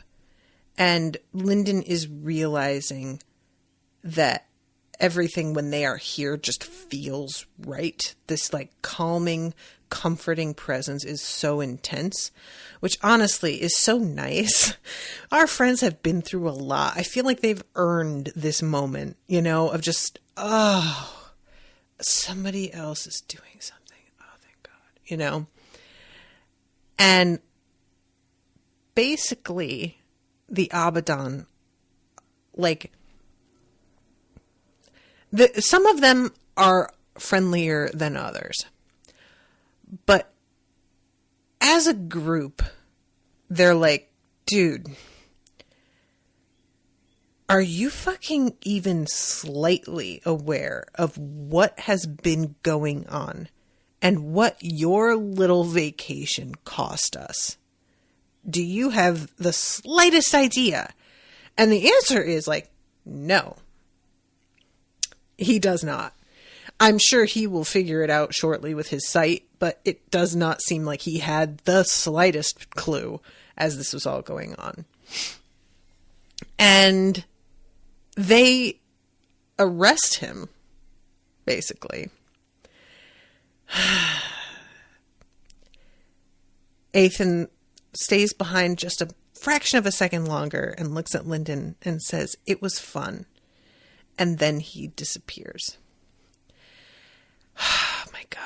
And Lyndon is realizing that everything when they are here just feels right. This like calming, comforting presence is so intense, which honestly is so nice. Our friends have been through a lot. I feel like they've earned this moment, of just, somebody else is doing something. Oh, thank God, And basically the Abaddon, like, some of them are friendlier than others. But as a group, they're like, dude, are you fucking even slightly aware of what has been going on and what your little vacation cost us? Do you have the slightest idea? And the answer is like, no. He does not. I'm sure he will figure it out shortly with his sight, but it does not seem like he had the slightest clue as this was all going on. And they arrest him, basically. Ethan stays behind just a fraction of a second longer and looks at Lyndon and says, "It was fun." And then he disappears. Oh my God.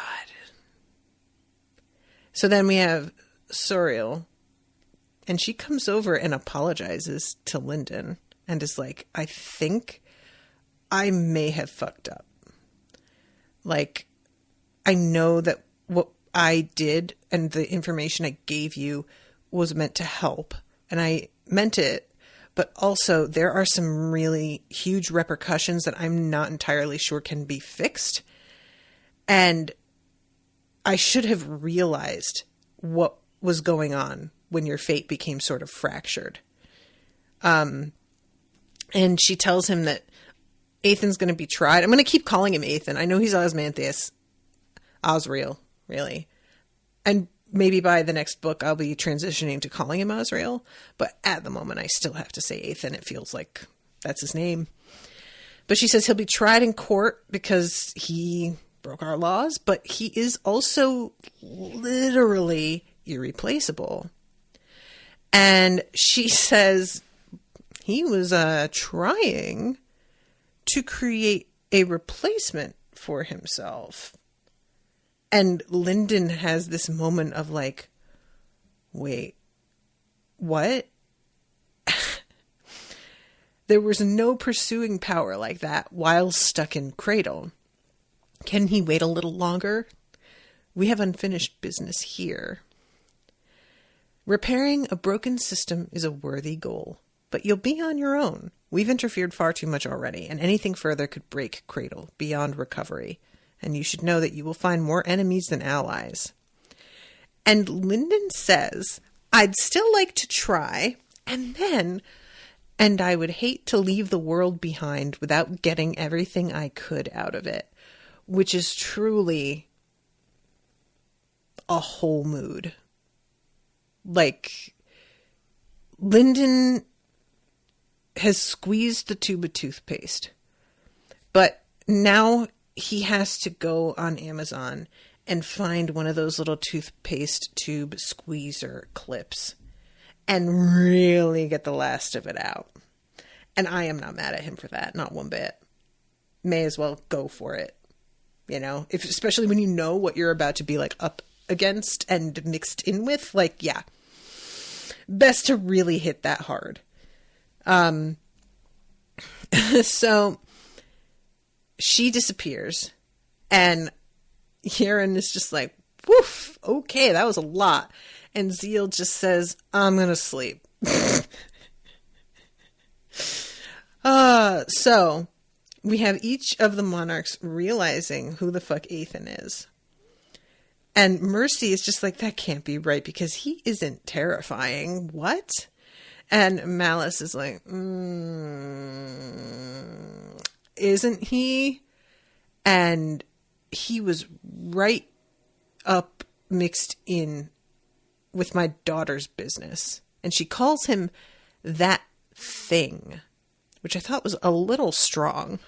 So then we have Suriel, and she comes over and apologizes to Lyndon and is like, I think I may have fucked up. Like, I know that what I did and the information I gave you was meant to help, and I meant it, but also there are some really huge repercussions that I'm not entirely sure can be fixed. And I should have realized what was going on when your fate became sort of fractured. And she tells him that Ethan's going to be tried. I'm going to keep calling him Ethan. I know he's Osmanthus. Osriel, really. And maybe by the next book, I'll be transitioning to calling him Osriel. But at the moment, I still have to say Ethan. It feels like that's his name. But she says he'll be tried in court because he broke our laws, but he is also literally irreplaceable. And she says he was trying to create a replacement for himself. And Lyndon has this moment of like, wait, what? There was no pursuing power like that while stuck in cradle. Can he wait a little longer? We have unfinished business here. Repairing a broken system is a worthy goal, but you'll be on your own. We've interfered far too much already, and anything further could break Cradle beyond recovery. And you should know that you will find more enemies than allies. And Lyndon says, I'd still like to try, and I would hate to leave the world behind without getting everything I could out of it. Which is truly a whole mood. Like, Lyndon has squeezed the tube of toothpaste, but now he has to go on Amazon and find one of those little toothpaste tube squeezer clips and really get the last of it out. And I am not mad at him for that, not one bit. May as well go for it. You know, especially when you know what you're about to be like up against and mixed in with, like, yeah, best to really hit that hard. So she disappears and Yaren is just like, woof, okay, that was a lot. And Zeal just says, I'm going to sleep. So we have each of the monarchs realizing who the fuck Ethan is. And Mercy is just like, that can't be right because he isn't terrifying. What? And Malice is like, isn't he? And he was right up mixed in with my daughter's business. And she calls him that thing, which I thought was a little strong.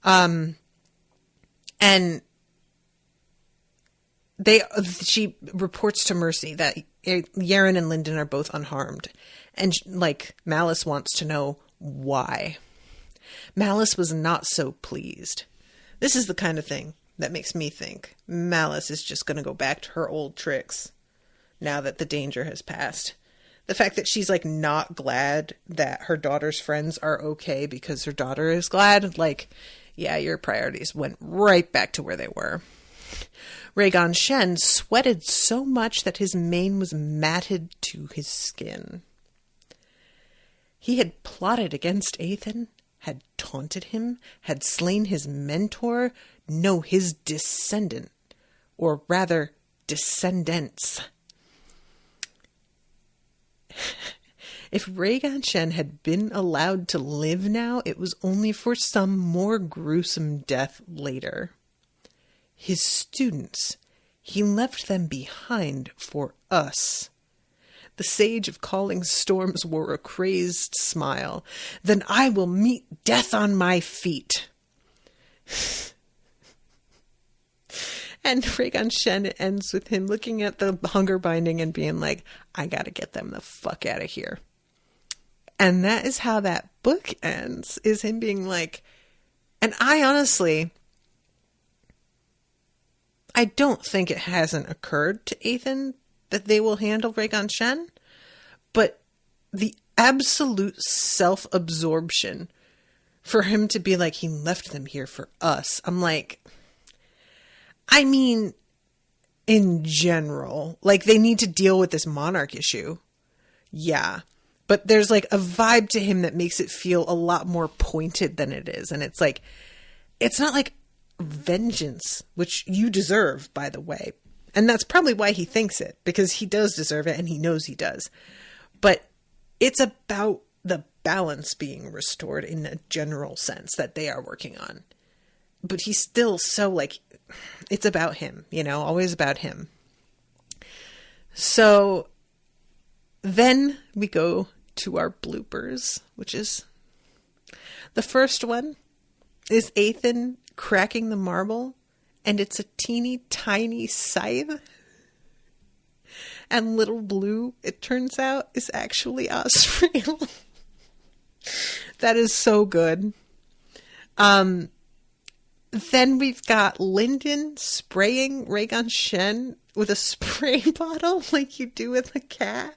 And she reports to Mercy that Yaren and Lyndon are both unharmed. And like Malice wants to know why. Malice was not so pleased. This is the kind of thing that makes me think Malice is just going to go back to her old tricks now that the danger has passed. The fact that she's like not glad that her daughter's friends are okay because her daughter is glad, like, Yeah, your priorities went right back to where they were. Rhaegon Shen sweated so much that his mane was matted to his skin. He had plotted against Aethan, had taunted him, had slain his mentor, no, his descendant, or rather, descendants. If Rhaegon Shen had been allowed to live now, it was only for some more gruesome death later. His students, he left them behind for us. The sage of calling storms wore a crazed smile. Then I will meet death on my feet. And Rhaegon Shen ends with him looking at the hunger binding and being like, I gotta get them the fuck out of here. And that is how that book ends, is him being like, and I honestly, I don't think it hasn't occurred to Aethan that they will handle Rhaegon Shen, but the absolute self-absorption for him to be like, he left them here for us. I'm like, I mean, in general, like, they need to deal with this monarch issue. Yeah. But there's like a vibe to him that makes it feel a lot more pointed than it is. And it's like, it's not like vengeance, which you deserve, by the way. And that's probably why he thinks it, because he does deserve it and he knows he does. But it's about the balance being restored in a general sense that they are working on. But he's still so like, it's about him, you know, always about him. So then we go to our bloopers, which is the first one is Aethan cracking the marble, and it's a teeny tiny scythe. And little Blue, it turns out, is actually Osriel. That is so good. Then we've got Lyndon spraying Rhaegon Shen with a spray bottle like you do with a cat.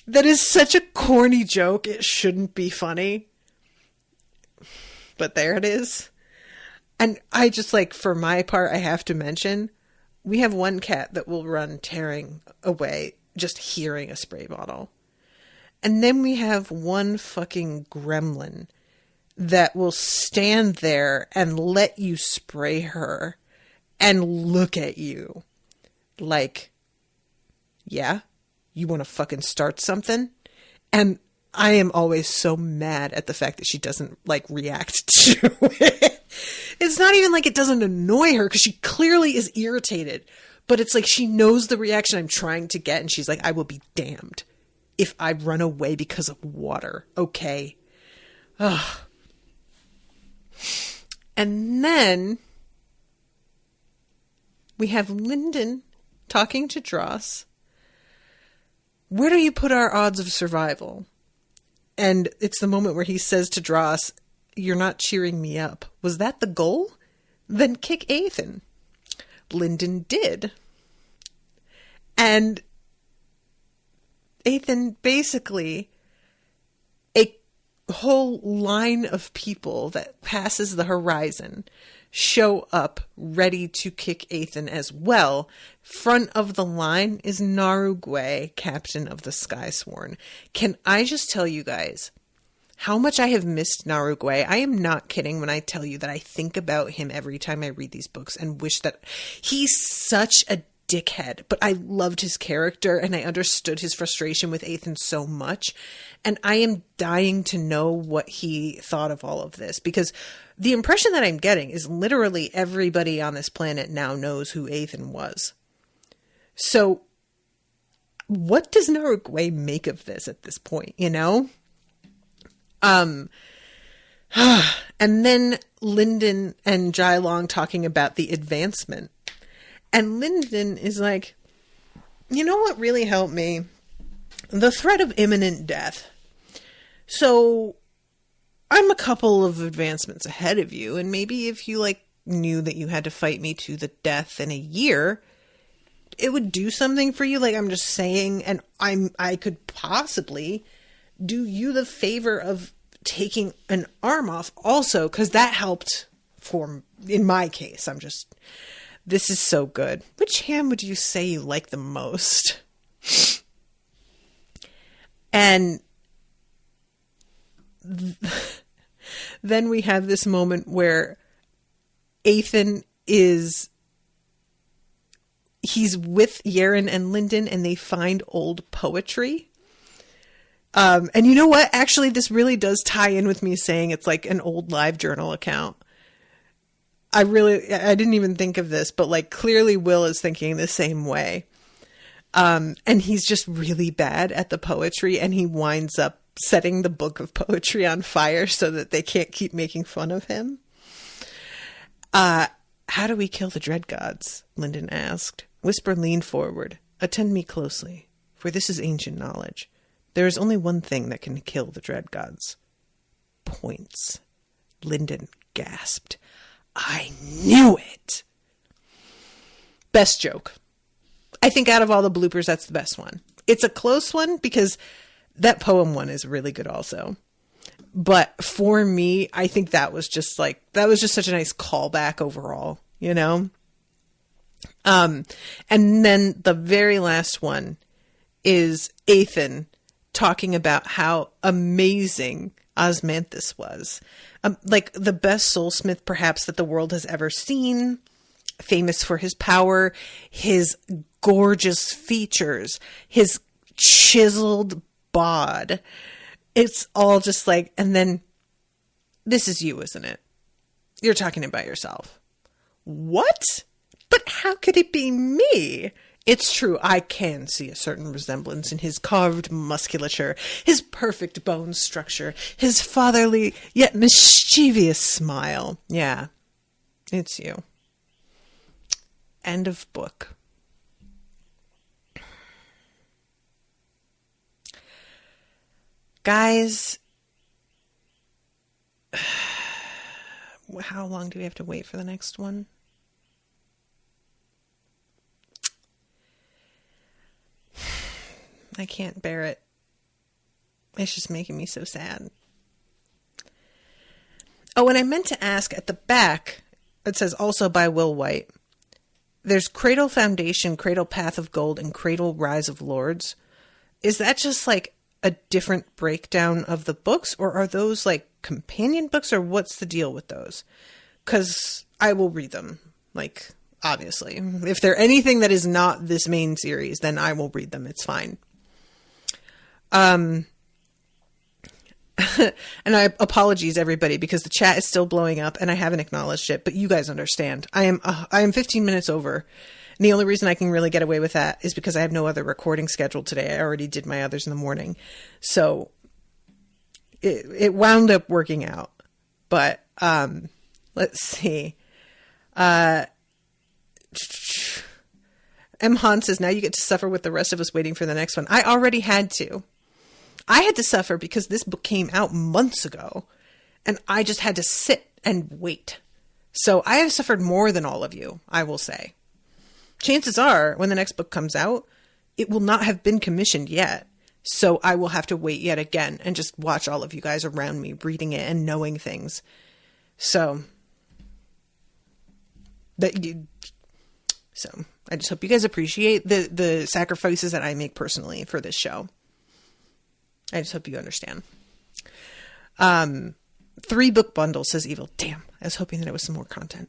That is such a corny joke, it shouldn't be funny. But there it is. And I just, like, for my part, I have to mention, we have one cat that will run tearing away just hearing a spray bottle. And then we have one fucking gremlin that will stand there and let you spray her and look at you like, yeah, you want to fucking start something? And I am always so mad at the fact that she doesn't, like, react to it. It's not even like it doesn't annoy her, because she clearly is irritated. But it's like she knows the reaction I'm trying to get, and she's like, I will be damned if I run away because of water. Okay. Ugh. And then we have Lyndon talking to Dross. Where do you put our odds of survival? And it's the moment where he says to Dross, you're not cheering me up. Was that the goal? Then kick Aethan. Lyndon did. And Aethan basically, a whole line of people that passes the horizon show up ready to kick Aethan as well. Front of the line is Narugwe, captain of the Skysworn. Can I just tell you guys how much I have missed Narugwe? I am not kidding when I tell you that I think about him every time I read these books and wish that he's such a dickhead, but I loved his character and I understood his frustration with Aethan so much. And I am dying to know what he thought of all of this, because the impression that I'm getting is literally everybody on this planet now knows who Aethan was. So what does Narugwe make of this at this point, you know? And then Lyndon and Jai Long talking about the advancement. And Lyndon is like, you know what really helped me? The threat of imminent death. So I'm a couple of advancements ahead of you, and maybe if you, like, knew that you had to fight me to the death in a year, it would do something for you. Like, I'm just saying, and I could possibly do you the favor of taking an arm off also, because that helped in my case. This is so good. Which hand would you say you like the most? And then we have this moment where Ethan he's with Yaren and Lyndon, and they find old poetry. And you know what? Actually, this really does tie in with me saying it's like an old live journal account. I didn't even think of this, but like clearly Will is thinking the same way. And he's just really bad at the poetry, and he winds up setting the book of poetry on fire so that they can't keep making fun of him. How do we kill the dread gods? Lyndon asked. Whisper leaned forward. Attend me closely, for this is ancient knowledge. There is only one thing that can kill the dread gods. Points. Lyndon gasped. I knew it. Best joke. I think out of all the bloopers, that's the best one. It's a close one because that poem one is really good also. But for me, I think that was just such a nice callback overall, you know? And then the very last one is Ethan talking about how amazing Osmanthus was. Like the best soulsmith perhaps that the world has ever seen. Famous for his power, his gorgeous features, his chiseled bod. It's all just like, and then this is you, isn't it? You're talking about yourself. What? But how could it be me? It's true, I can see a certain resemblance in his carved musculature, his perfect bone structure, his fatherly yet mischievous smile. Yeah, it's you. End of book. Guys, how long do we have to wait for the next one? I can't bear it. It's just making me so sad. Oh, and I meant to ask at the back, it says also by Will White. There's Cradle Foundation, Cradle Path of Gold, and Cradle Rise of Lords. Is that just like a different breakdown of the books, or are those like companion books, or what's the deal with those? Because I will read them, like, obviously. If they're anything that is not this main series, then I will read them. It's fine. And I apologies everybody because the chat is still blowing up and I haven't acknowledged it, but you guys understand. I am 15 minutes over. And the only reason I can really get away with that is because I have no other recording scheduled today. I already did my others in the morning. So it wound up working out, but, let's see. M. Han says, now you get to suffer with the rest of us waiting for the next one. I already had to. I had to suffer because this book came out months ago and I just had to sit and wait. So I have suffered more than all of you, I will say. Chances are when the next book comes out, it will not have been commissioned yet. So I will have to wait yet again and just watch all of you guys around me reading it and knowing things. So I just hope you guys appreciate the sacrifices that I make personally for this show. I just hope you understand. 3 book bundles, says Evil. Damn, I was hoping that it was some more content.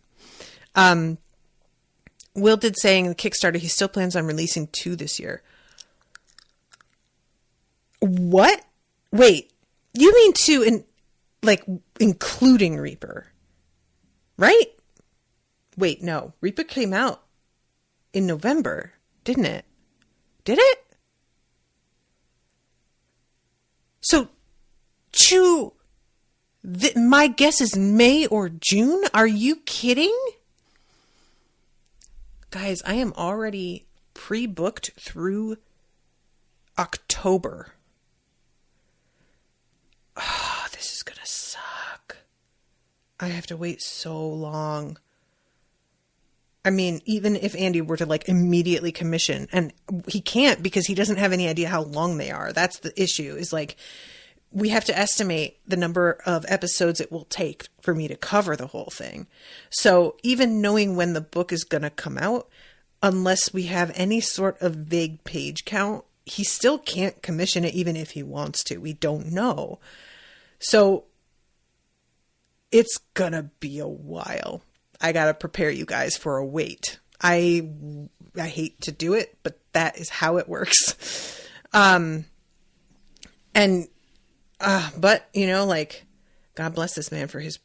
Will did saying in the Kickstarter he still plans on releasing 2 this year. What? Wait, you mean 2 including Reaper, right? Wait, no. Reaper came out in November, didn't it? Did it? So, my guess is May or June? Are you kidding? Guys, I am already pre-booked through October. Oh, this is gonna suck. I have to wait so long. I mean, even if Andy were to like immediately commission, and he can't because he doesn't have any idea how long they are. That's the issue, is like we have to estimate the number of episodes it will take for me to cover the whole thing. So even knowing when the book is going to come out, unless we have any sort of vague page count, he still can't commission it even if he wants to. We don't know. So it's going to be a while. I got to prepare you guys for a wait. I hate to do it, but that is how it works. But, you know, like, God bless this man for his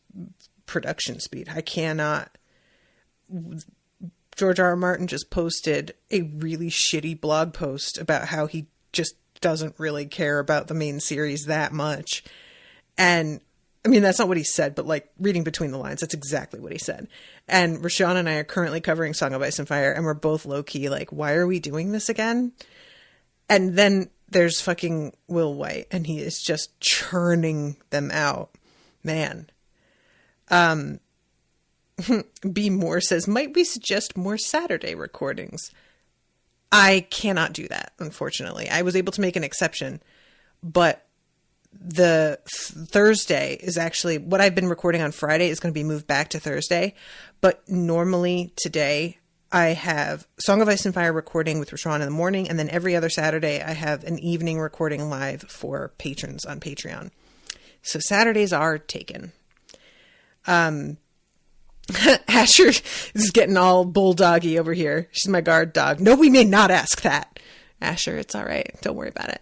production speed. I cannot. George R. R. Martin just posted a really shitty blog post about how he just doesn't really care about the main series that much. And I mean, that's not what he said, but like reading between the lines, that's exactly what he said. And Rashawn and I are currently covering Song of Ice and Fire, and we're both low key like, why are we doing this again? And then there's fucking Will White, and he is just churning them out. Man. B. Moore says, might we suggest more Saturday recordings? I cannot do that, unfortunately. I was able to make an exception, but the Thursday is actually what I've been recording on Friday is going to be moved back to Thursday. But normally today I have Song of Ice and Fire recording with Rashawn in the morning. And then every other Saturday I have an evening recording live for patrons on Patreon. So Saturdays are taken. Asher is getting all bulldoggy over here. She's my guard dog. No, we may not ask that. Asher, it's all right. Don't worry about it.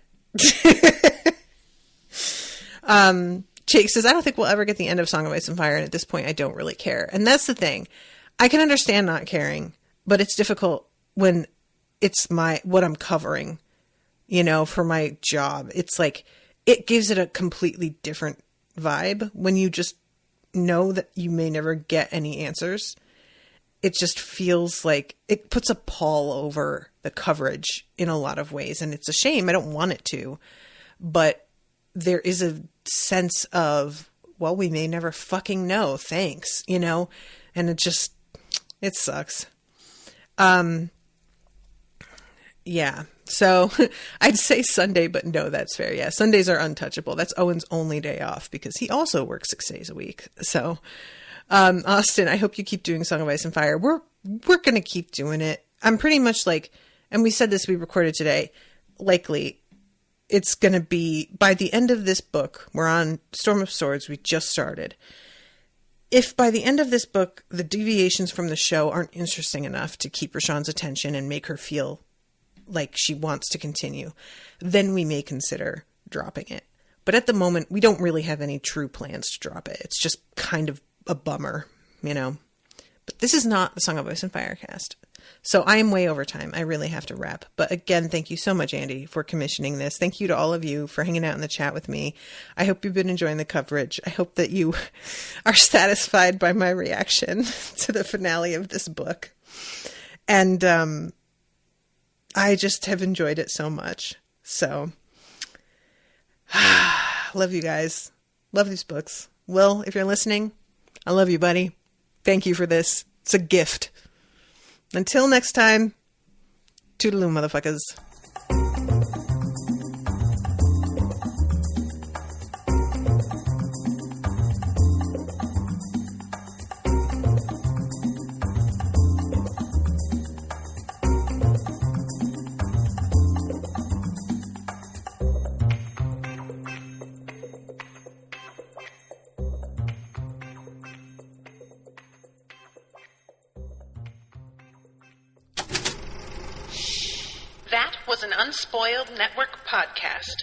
Jake says, I don't think we'll ever get the end of Song of Ice and Fire, and at this point I don't really care. And that's the thing. I can understand not caring, but it's difficult when it's what I'm covering, you know, for my job. It's like, it gives it a completely different vibe when you just know that you may never get any answers. It just feels like it puts a pall over the coverage in a lot of ways. And it's a shame. I don't want it to, but there is a sense of, well, we may never fucking know. Thanks. You know? And it sucks. Yeah. So I'd say Sunday, but no, that's fair. Yeah. Sundays are untouchable. That's Owen's only day off because he also works 6 days a week. So, Austin, I hope you keep doing Song of Ice and Fire. We're going to keep doing it. I'm pretty much like, and we said this, we recorded today, likely it's going to be by the end of this book. We're on Storm of Swords. We just started. If by the end of this book, the deviations from the show aren't interesting enough to keep Rashawn's attention and make her feel like she wants to continue, then we may consider dropping it. But at the moment, we don't really have any true plans to drop it. It's just kind of a bummer, you know. But this is not the Song of Ice and Fire cast. So I am way over time. I really have to wrap. But again, thank you so much, Andy, for commissioning this. Thank you to all of you for hanging out in the chat with me. I hope you've been enjoying the coverage. I hope that you are satisfied by my reaction to the finale of this book. And I just have enjoyed it so much. So, love you guys. Love these books. Will, if you're listening, I love you, buddy. Thank you for this. It's a gift. Until next time, toodaloo, motherfuckers. That was an Unspoiled Network podcast.